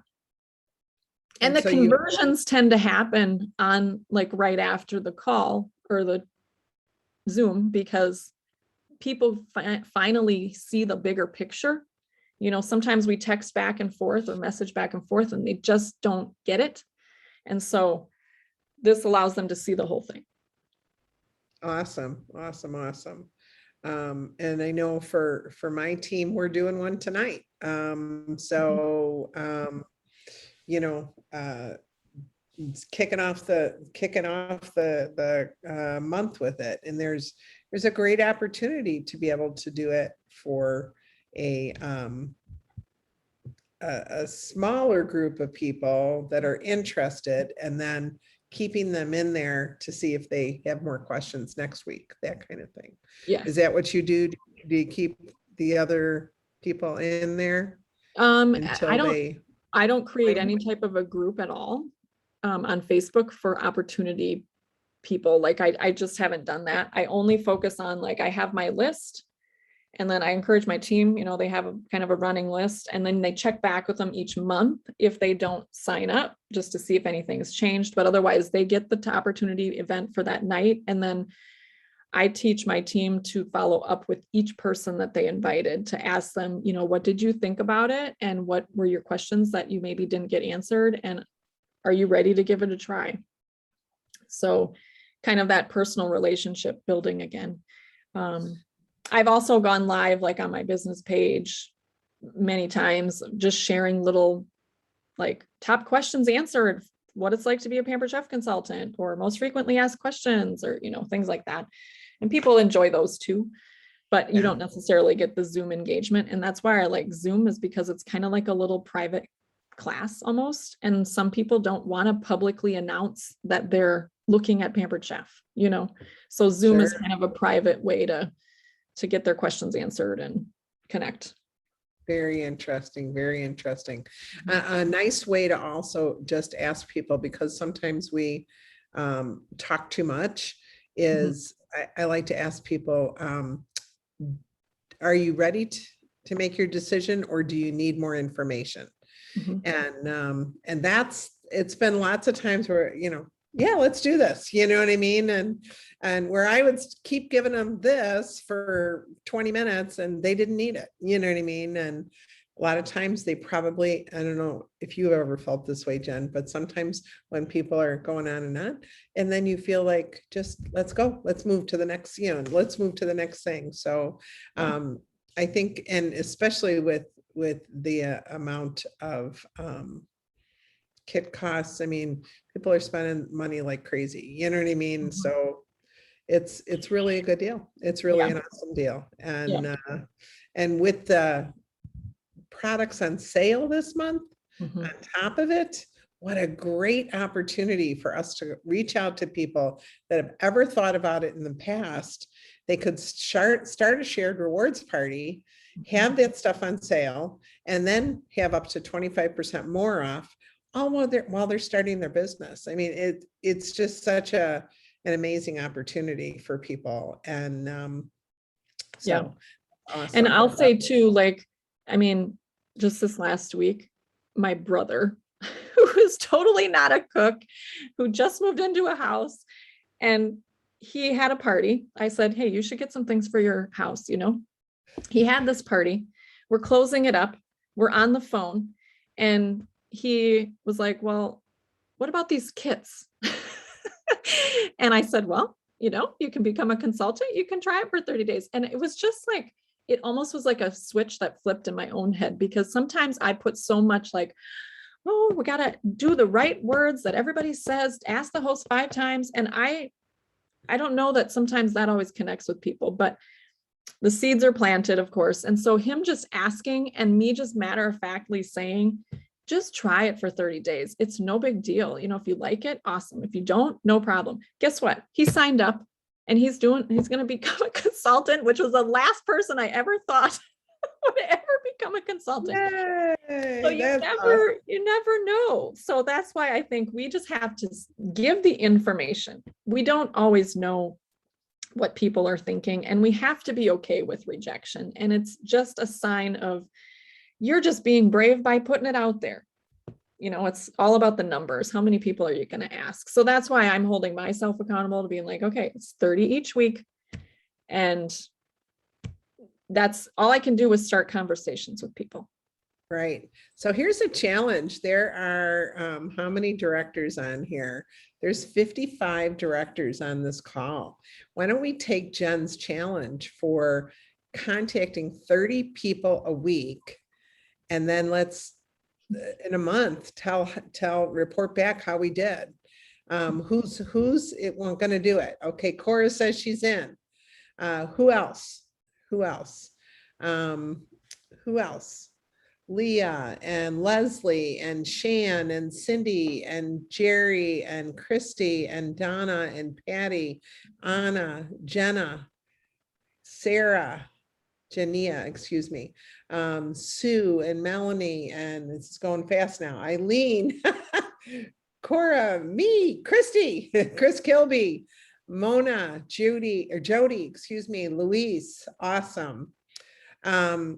And the so conversions tend to happen on like right after the call or the Zoom, because people finally see the bigger picture. You know, sometimes we text back and forth or message back and forth and they just don't get it. And so this allows them to see the whole thing. Awesome. And I know for my team, we're doing one tonight. You know, it's kicking off the month with it. And there's a great opportunity to be able to do it for a smaller group of people that are interested, and then keeping them in there to see if they have more questions next week, that kind of thing. Yeah. Is that what you do? Do you keep the other people in there? I don't create any type of a group at all on Facebook for opportunity people. Like I just haven't done that. I only focus on, like, I have my list, and then I encourage my team, you know, they have a kind of a running list, and then they check back with them each month if they don't sign up, just to see if anything's changed. But otherwise they get the opportunity event for that night. And then I teach my team to follow up with each person that they invited to ask them, you know, what did you think about it? And what were your questions that you maybe didn't get answered? And are you ready to give it a try? So kind of that personal relationship building again. I've also gone live, like on my business page many times, just sharing little like top questions answered, what it's like to be a Pampered Chef consultant, or most frequently asked questions, or, you know, things like that. And people enjoy those too, but you don't necessarily get the Zoom engagement. And that's why I like Zoom, is because it's kind of like a little private class almost. And some people don't want to publicly announce that they're looking at Pampered Chef, you know? So Zoom is Sure. kind of a private way to get their questions answered and connect. Very interesting, very interesting. A nice way to also just ask people, because sometimes we talk too much, is I like to ask people, are you ready to make your decision, or do you need more information? Mhm. And it's been lots of times where, yeah, let's do this, you know what I mean? And where I would keep giving them this for 20 minutes and they didn't need it, you know what I mean? And a lot of times they probably, I don't know if you ever felt this way, Jen, but sometimes when people are going on, and then you feel like, just let's go, let's move to the next, let's move to the next thing. So I think, and especially with the amount of kit costs, I mean, people are spending money like crazy, you know what I mean? So it's really a good deal. It's really an awesome deal. And with the products on sale this month, on top of it, what a great opportunity for us to reach out to people that have ever thought about it in the past. They could start a shared rewards party, have that stuff on sale, and then have up to 25% more off, all while they're starting their business. I mean, it's just such an amazing opportunity for people. And so awesome. And I'll say too, like, I mean, just this last week, my brother, who is totally not a cook, who just moved into a house, and he had a party. I said, hey, you should get some things for your house, you know? He had this party. We're closing it up. We're on the phone. And he was like, well, what about these kits? And I said, well, you can become a consultant. You can try it for 30 days. And it was just like, it almost was like a switch that flipped in my own head, because sometimes I put so much like, oh, we got to do the right words that everybody says, ask the host 5 times. And I don't know that sometimes that always connects with people, but the seeds are planted, of course. And so him just asking and me just matter-of-factly saying, just try it for 30 days. It's no big deal. If you like it, awesome. If you don't, no problem. Guess what? He signed up and he's going to become a consultant, which was the last person I ever thought would ever become a consultant. Yay, so you never know. So that's why I think we just have to give the information. We don't always know what people are thinking, and we have to be okay with rejection. And it's just a sign of you're just being brave by putting it out there. It's all about the numbers. How many people are you going to ask? So that's why I'm holding myself accountable to being like, okay, it's 30 each week. And that's all I can do is start conversations with people. Right. So here's a challenge. There are how many directors on here? There's 55 directors on this call. Why don't we take Jen's challenge for contacting 30 people a week, and then let's in a month report back how we did. Who's going to do it? Okay, Cora says she's in. Who else? Leah and Leslie and Shan and Cindy and Jerry and Christy and Donna and Patty, Anna, Jenna, Sarah, Jania, excuse me, Sue and Melanie, and it's going fast now, Eileen, Cora, me, Christy, Chris Kilby, Mona, Jody, excuse me, Louise, awesome. Why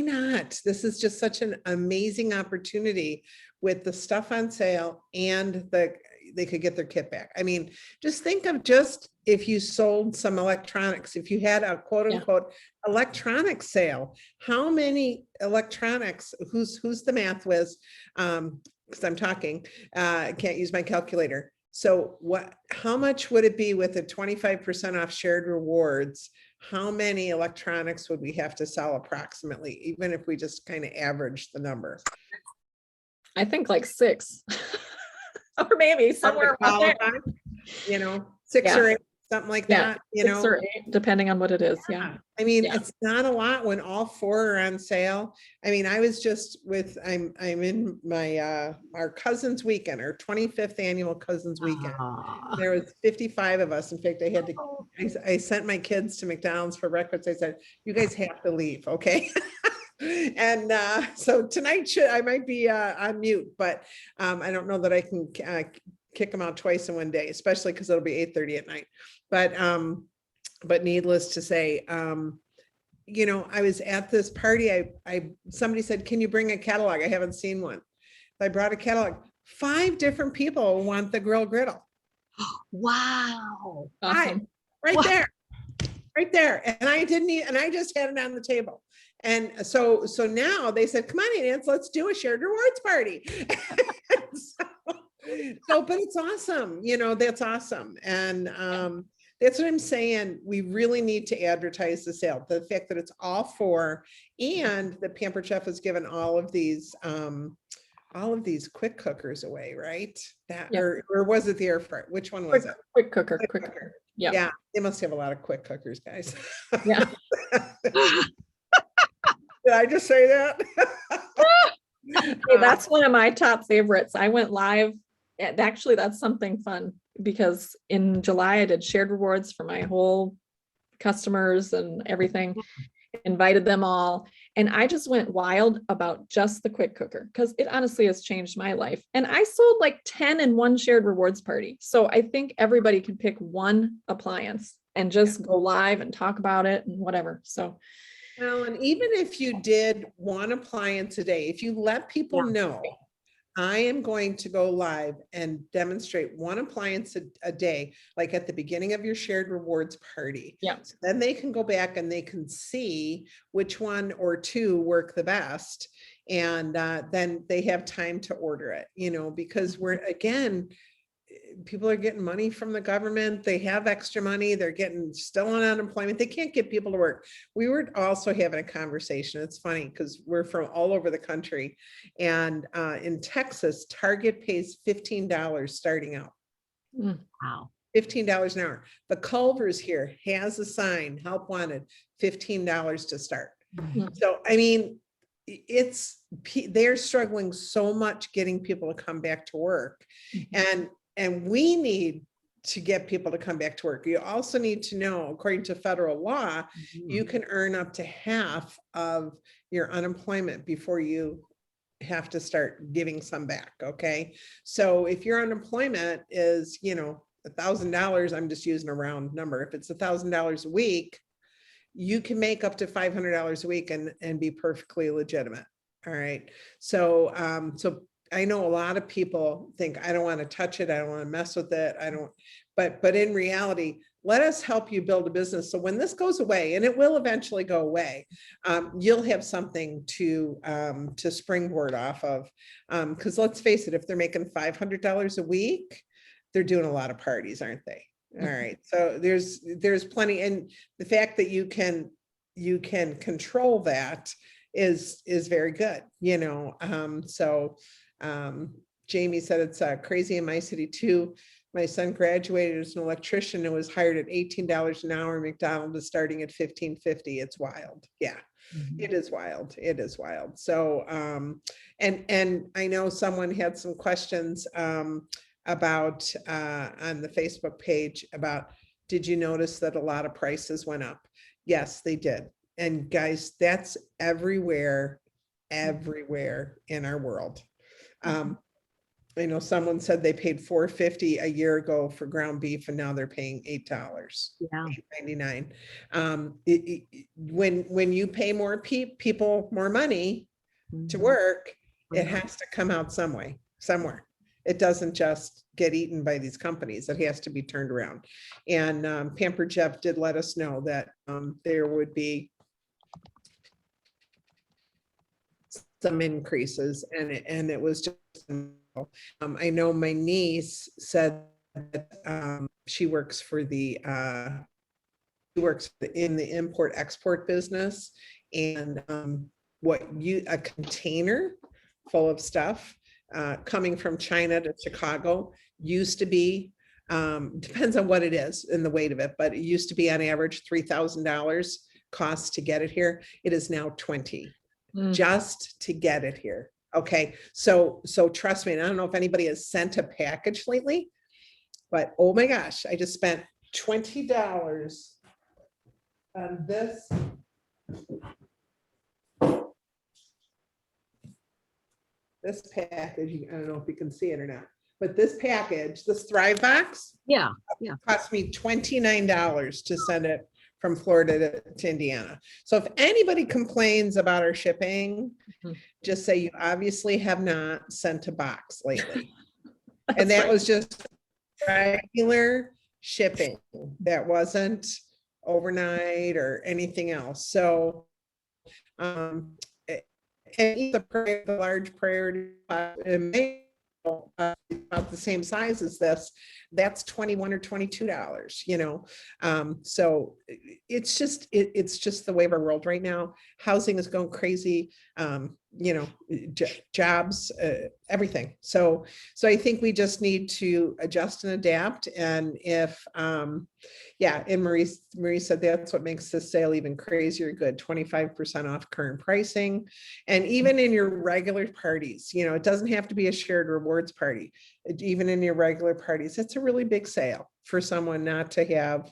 not? This is just such an amazing opportunity with the stuff on sale, and they could get their kit back. I mean, just think of if you sold some electronics, if you had a quote unquote electronic sale, how many electronics, who's the math whiz? Because I'm talking, I can't use my calculator. So how much would it be with a 25% off shared rewards? How many electronics would we have to sell approximately, even if we just kind of average the number? I think like 6 or maybe somewhere around there. 6 or 8. something like Yeah, that, you 6 know? or 8, depending on what it is. Yeah. I mean, Yeah. it's not a lot when all 4 are on sale. I mean, I was just with, I'm in my, our cousin's weekend, our 25th annual cousin's weekend. Aw. There was 55 of us. In fact, I had to, Oh. I sent my kids to McDonald's for breakfast. I said, you guys have to leave, okay? And so tonight I might be on mute, but I don't know that I can kick them out twice in one day, especially because it'll be 8:30 at night. But needless to say, you know, I was at this party. Somebody said, can you bring a catalog? I haven't seen one. I brought a catalog. 5 different people want the grill griddle. Wow. Awesome. Right Wow. there, right there. And I didn't and I just had it on the table. And so now they said, come on, Nancy, let's do a shared rewards party. But it's awesome. You know, that's awesome. And that's what I'm saying. We really need to advertise the sale. The fact that it's all 4 and the Pampered Chef has given all of these quick cookers away, right? That Yep. or was it the air fryer? Which one was it? Quick cooker. Quick Quick cooker. cooker. Yeah. Yeah, they must have a lot of quick cookers, guys. Yeah. Did I just say that? Hey, that's one of my top favorites. I went live. Actually, that's something fun because in July I did shared rewards for my whole customers and everything, invited them all. And I just went wild about just the quick cooker because it honestly has changed my life. And I sold like 10 in one shared rewards party. So I think everybody can pick one appliance and just go live and talk about it and whatever. So Well, and even if you did one appliance a day, if you let people know, I am going to go live and demonstrate one appliance a day, like at the beginning of your shared rewards party. Yeah. So then they can go back and they can see which one or 2 work the best. And then they have time to order it, you know, because we're, again, people are getting money from the government. They have extra money. They're getting still on unemployment. They can't get people to work. We were also having a conversation. It's funny because we're from all over the country. And in Texas, Target pays $15 starting out. Wow. $15 an hour. The Culver's here has a sign, help wanted, $15 to start. Mhm. So, I mean, they're struggling so much getting people to come back to work. And we need to get people to come back to work. You also need to know, according to federal law, you can earn up to half of your unemployment before you have to start giving some back. Okay. So if your unemployment is, you know, $1,000, I'm just using a round number. If it's $1,000 a week, you can make up to $500 a week and be perfectly legitimate. All right. So, I know a lot of people think, I don't want to touch it. I don't want to mess with it. I don't, but in reality, let us help you build a business. So when this goes away, and it will eventually go away, you'll have something to springboard off of. Because let's face it, if they're making $500 a week, they're doing a lot of parties, aren't they? All right. So there's plenty. And the fact that you can control that is very good, you know. Jamie said it's crazy in my city too. My son graduated as an electrician and was hired at $18 an hour. McDonald's is starting at $15.50. It's wild. Yeah, it is wild. It is wild. So, and I know someone had some questions about on the Facebook page about, did you notice that a lot of prices went up? Yes, they did. And guys, that's everywhere in our world. I know someone said they paid $4.50 a year ago for ground beef and now they're paying $8, Yeah. $8.99. When you pay more people more money to work, it has to come out somewhere. It doesn't just get eaten by these companies. It has to be turned around. And Pampered Chef did let us know that there would be some increases, and it was just, I know my niece said that she works in the import export business, and a container full of stuff coming from China to Chicago used to be Depends on what it is and the weight of it, but it used to be on average $3,000 cost to get it here. It is now 20 just to get it here. Okay, so trust me, and I don't know if anybody has sent a package lately, but oh my gosh, I just spent $20 on this. This package, I don't know if you can see it or not, but this package, this Thrive box, Yeah. cost me $29 to send it from Florida to Indiana. So if anybody complains about our shipping, Mhm. just say you obviously have not sent a box lately. And That's that right. was just regular shipping. That wasn't overnight or anything else. So, and the large priority about the same size as this, that's $21 or $22, you know. So it's just the way of our world right now. Housing is going crazy, you know, jobs, everything. So I think we just need to adjust and adapt. And if yeah, and Marie said that's what makes this sale even crazier good, 25% off current pricing. And even in your regular parties, you know, it doesn't have to be a shared rewards party. Even in your regular parties, it's a really big sale for someone not to have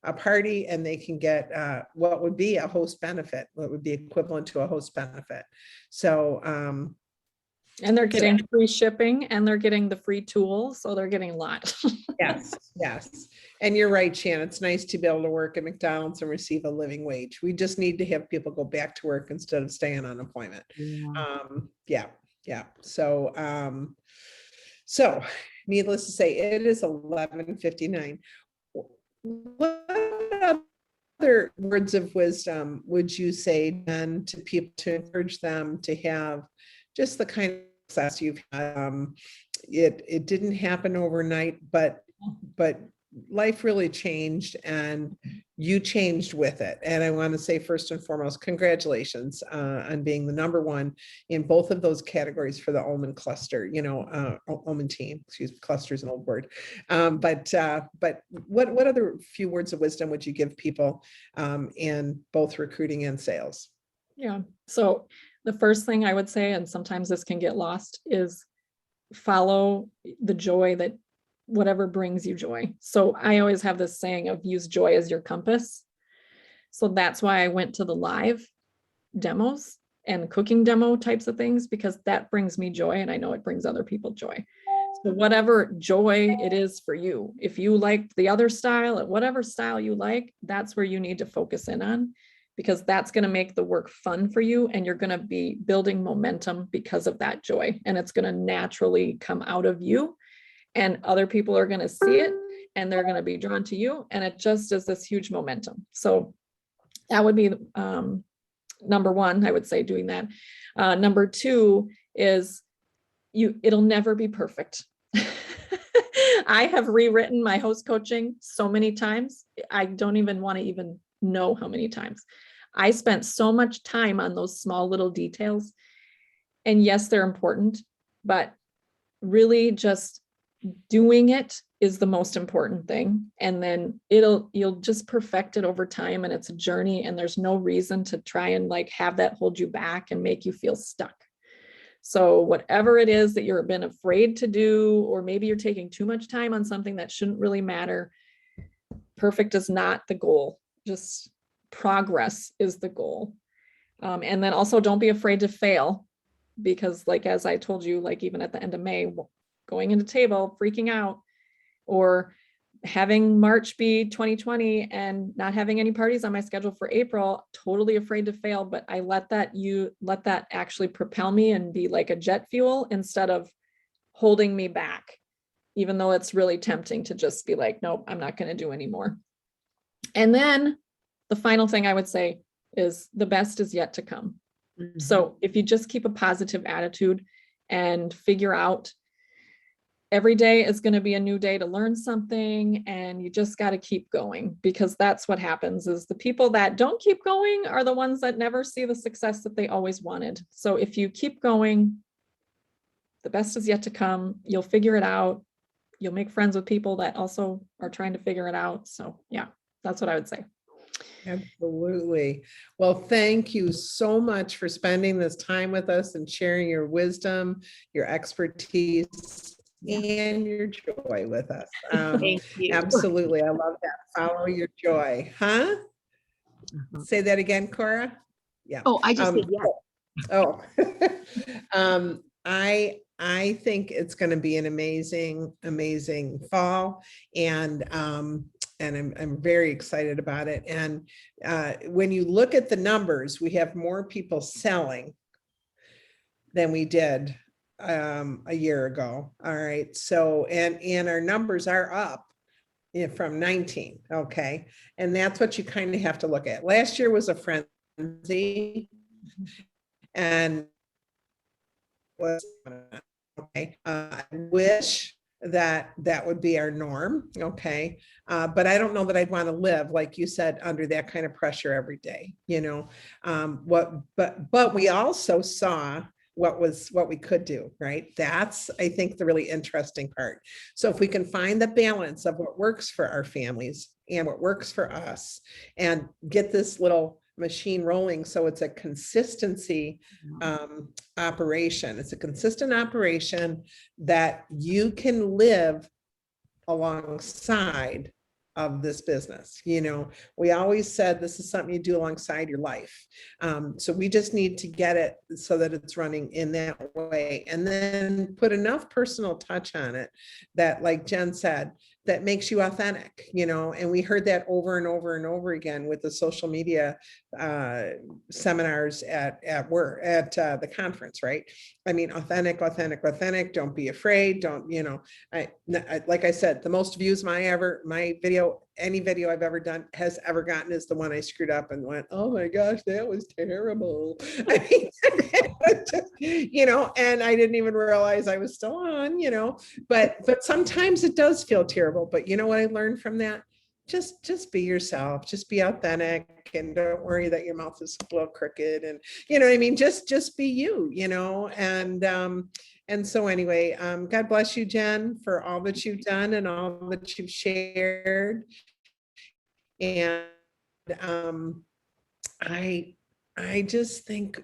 a party, and they can get what would be a host benefit, what would be equivalent to a host benefit. So And they're getting free shipping, and they're getting the free tools, so they're getting a lot. yes. And you're right, Shannon. It's nice to be able to work at McDonald's and receive a living wage. We just need to have people go back to work instead of staying on unemployment. Yeah. So needless to say, it is 11:59. What other words of wisdom would you say then to people to encourage them to have just the kind of success you've had? It didn't happen overnight, but life really changed, and you changed with it. And I want to say, first and foremost, congratulations on being the #1 in both of those categories for the Ulman cluster, you know, Ulman team, excuse me, cluster is an old word. But what other few words of wisdom would you give people in both recruiting and sales? Yeah. So the first thing I would say, and sometimes this can get lost, is follow the joy that whatever brings you joy. So I always have this saying of use joy as your compass. So that's why I went to the live demos and cooking demo types of things, because that brings me joy, and I know it brings other people joy. So whatever joy it is for you, if you like the other style, whatever style you like, that's where you need to focus in on, because that's going to make the work fun for you, and you're going to be building momentum because of that joy, and it's going to naturally come out of you, and other people are going to see it, and they're going to be drawn to you, and it just is this huge momentum. So that would be #1, I would say, doing that. #2 is it'll never be perfect. I have rewritten my host coaching so many times. I don't even want to even know how many times. I spent so much time on those small little details. And yes, they're important, but really just doing it is the most important thing. And then you'll just perfect it over time, and it's a journey, and there's no reason to try and like have that hold you back and make you feel stuck. So whatever it is that you've been afraid to do, or maybe you're taking too much time on something that shouldn't really matter, perfect is not the goal. Just progress is the goal. And then also don't be afraid to fail, because like, as I told you, like even at the end of May, going into table, freaking out, or having March be 2020 and not having any parties on my schedule for April, totally afraid to fail. But I let that actually propel me and be like a jet fuel instead of holding me back, even though it's really tempting to just be like, nope, I'm not going to do anymore. And then the final thing I would say is the best is yet to come. Mm-hmm. So if you just keep a positive attitude and figure out every day is going to be a new day to learn something, and you just got to keep going, because that's what happens is the people that don't keep going are the ones that never see the success that they always wanted. So if you keep going, the best is yet to come. You'll figure it out. you'll make friends with people that also are trying to figure it out. So yeah, that's what I would say. Absolutely. Well, thank you so much for spending this time with us and sharing your wisdom, your expertise, and your joy with us. Thank you. Absolutely. I love that. Follow your joy. Huh? Say that again, Cora? Yeah. Oh, I just said yes. Oh, I think it's going to be an amazing, amazing fall, and I'm very excited about it. And when you look at the numbers, we have more people selling than we did a year ago. All right, so and our numbers are up from 19. Okay, and that's what you kind of have to look at. Last year was a frenzy. And was okay. I wish that that would be our norm. Okay. But I don't know that I'd want to live, like you said, under that kind of pressure every day, you know. But we also saw what we could do, right? That's, I think, the really interesting part. So if we can find the balance of what works for our families and what works for us, and get this little machine rolling so it's a consistency operation. It's a consistent operation that you can live alongside of this business. You know, we always said this is something you do alongside your life. So we just need to get it so that it's running in that way, and then put enough personal touch on it that, like Jen said, that makes you authentic, you know. And we heard that over and over and over again with the social media seminars at work, at the conference, right? I mean, authentic, authentic, authentic. Don't be afraid. Don't, you know, I like I said, the most views my video, any video I've ever done has ever gotten is the one I screwed up and went, oh my gosh, that was terrible. I mean, you know, and I didn't even realize I was still on, you know, but sometimes it does feel terrible. But you know what I learned from that? Just be yourself, just be authentic, and don't worry that your mouth is a little crooked, and you know what I mean, just be you, you know. And so anyway, God bless you, Jen, for all that you've done and all that you've shared. And I just think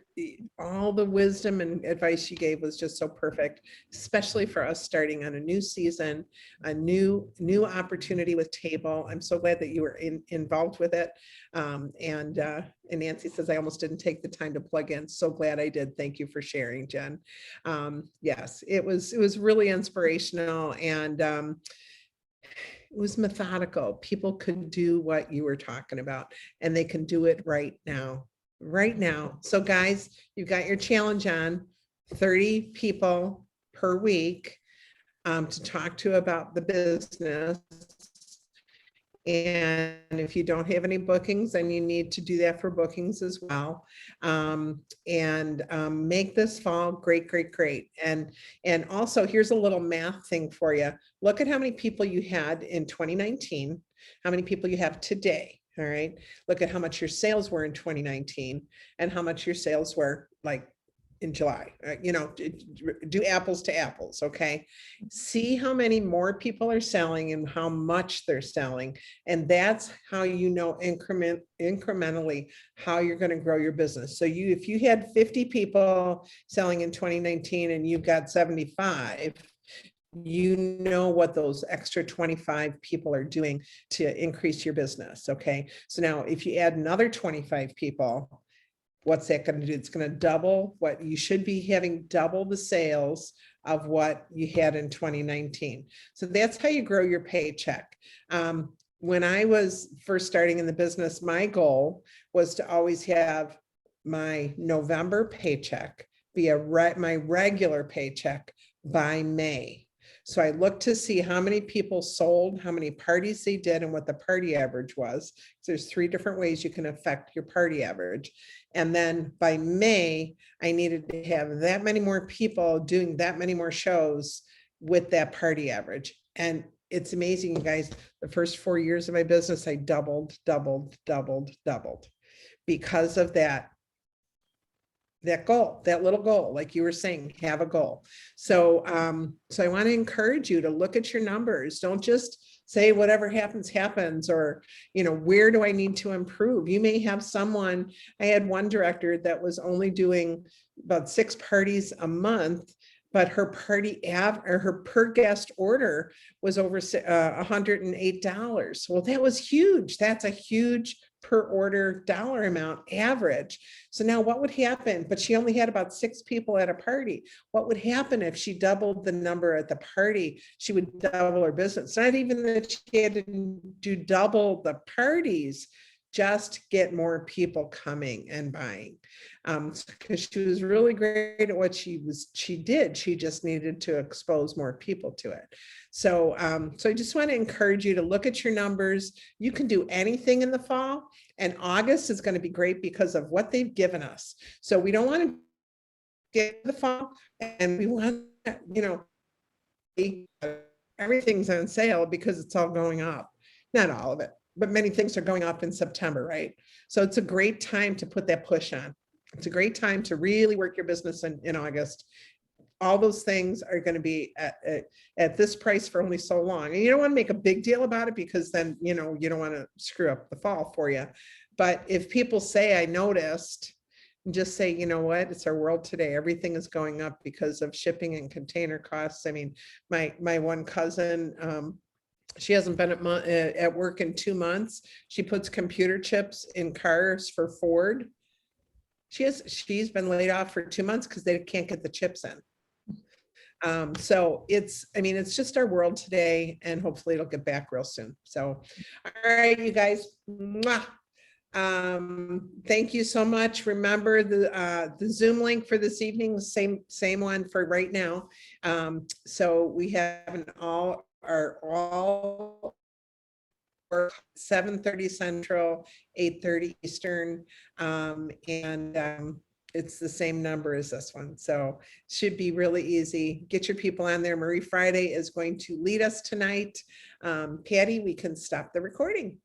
all the wisdom and advice you gave was just so perfect, especially for us starting on a new season, a new opportunity with Table. I'm so glad that you were involved with it. And Nancy says, I almost didn't take the time to plug in. So glad I did. Thank you for sharing, Jen. Yes, it was really inspirational, and it was methodical. People could do what you were talking about, and they can do it right now. So guys, you've got your challenge on, 30 people per week to talk to about the business. And if you don't have any bookings, then you need to do that for bookings as well. Make this fall great, great, great. And also, here's a little math thing for you. Look at how many people you had in 2019, how many people you have today. All right. Look at how much your sales were in 2019 and how much your sales were like in July. You know, do apples to apples. Okay. See how many more people are selling and how much they're selling. And that's how you know incrementally how you're going to grow your business. So if you had 50 people selling in 2019 and you've got 75, you know what those extra 25 people are doing to increase your business. Okay. So now if you add another 25 people, what's that going to do? It's going to double what you should be having, double the sales of what you had in 2019. So that's how you grow your paycheck. When I was first starting in the business, my goal was to always have my November paycheck be my regular paycheck by May. So I looked to see how many people sold, how many parties they did, and what the party average was. So there's 3 different ways you can affect your party average. And then by May, I needed to have that many more people doing that many more shows with that party average. And it's amazing, you guys, the first 4 years of my business, I doubled. Because of that that goal, that little goal, like you were saying, have a goal. So, so I want to encourage you to look at your numbers. Don't just say whatever happens, happens, or, you know, where do I need to improve? You may have someone, I had one director that was only doing about 6 parties a month, but her party or her per guest order was over $108. Well, that was huge. That's a huge per order dollar amount average. So now what would happen? But she only had about 6 people at a party. What would happen if she doubled the number at the party? She would double her business. Not even that she had to do double the parties, just get more people coming and buying. Because she was really great at what she did. She just needed to expose more people to it. So, so I just want to encourage you to look at your numbers. You can do anything in the fall, and August is going to be great because of what they've given us. So we don't want to get the fall, and we want, you know, everything's on sale because it's all going up. Not all of it, but many things are going up in September, right? So it's a great time to put that push on. It's a great time to really work your business in August. All those things are going to be at this price for only so long. And you don't want to make a big deal about it because then, you know, you don't want to screw up the fall for you. But if people say, I noticed, just say, you know what, it's our world today. Everything is going up because of shipping and container costs. I mean, my one cousin, she hasn't been at work in 2 months. She puts computer chips in cars for Ford. She's been laid off for 2 months because they can't get the chips in. So I mean, it's just our world today, and hopefully it'll get back real soon. So, all right, you guys. Mwah. Thank you so much. Remember the Zoom link for this evening, same one for right now. So we have an all 7:30 Central, 8:30 Eastern, and it's the same number as this one. So should be really easy. Get your people on there. Marie Friday is going to lead us tonight. Patty, we can stop the recording.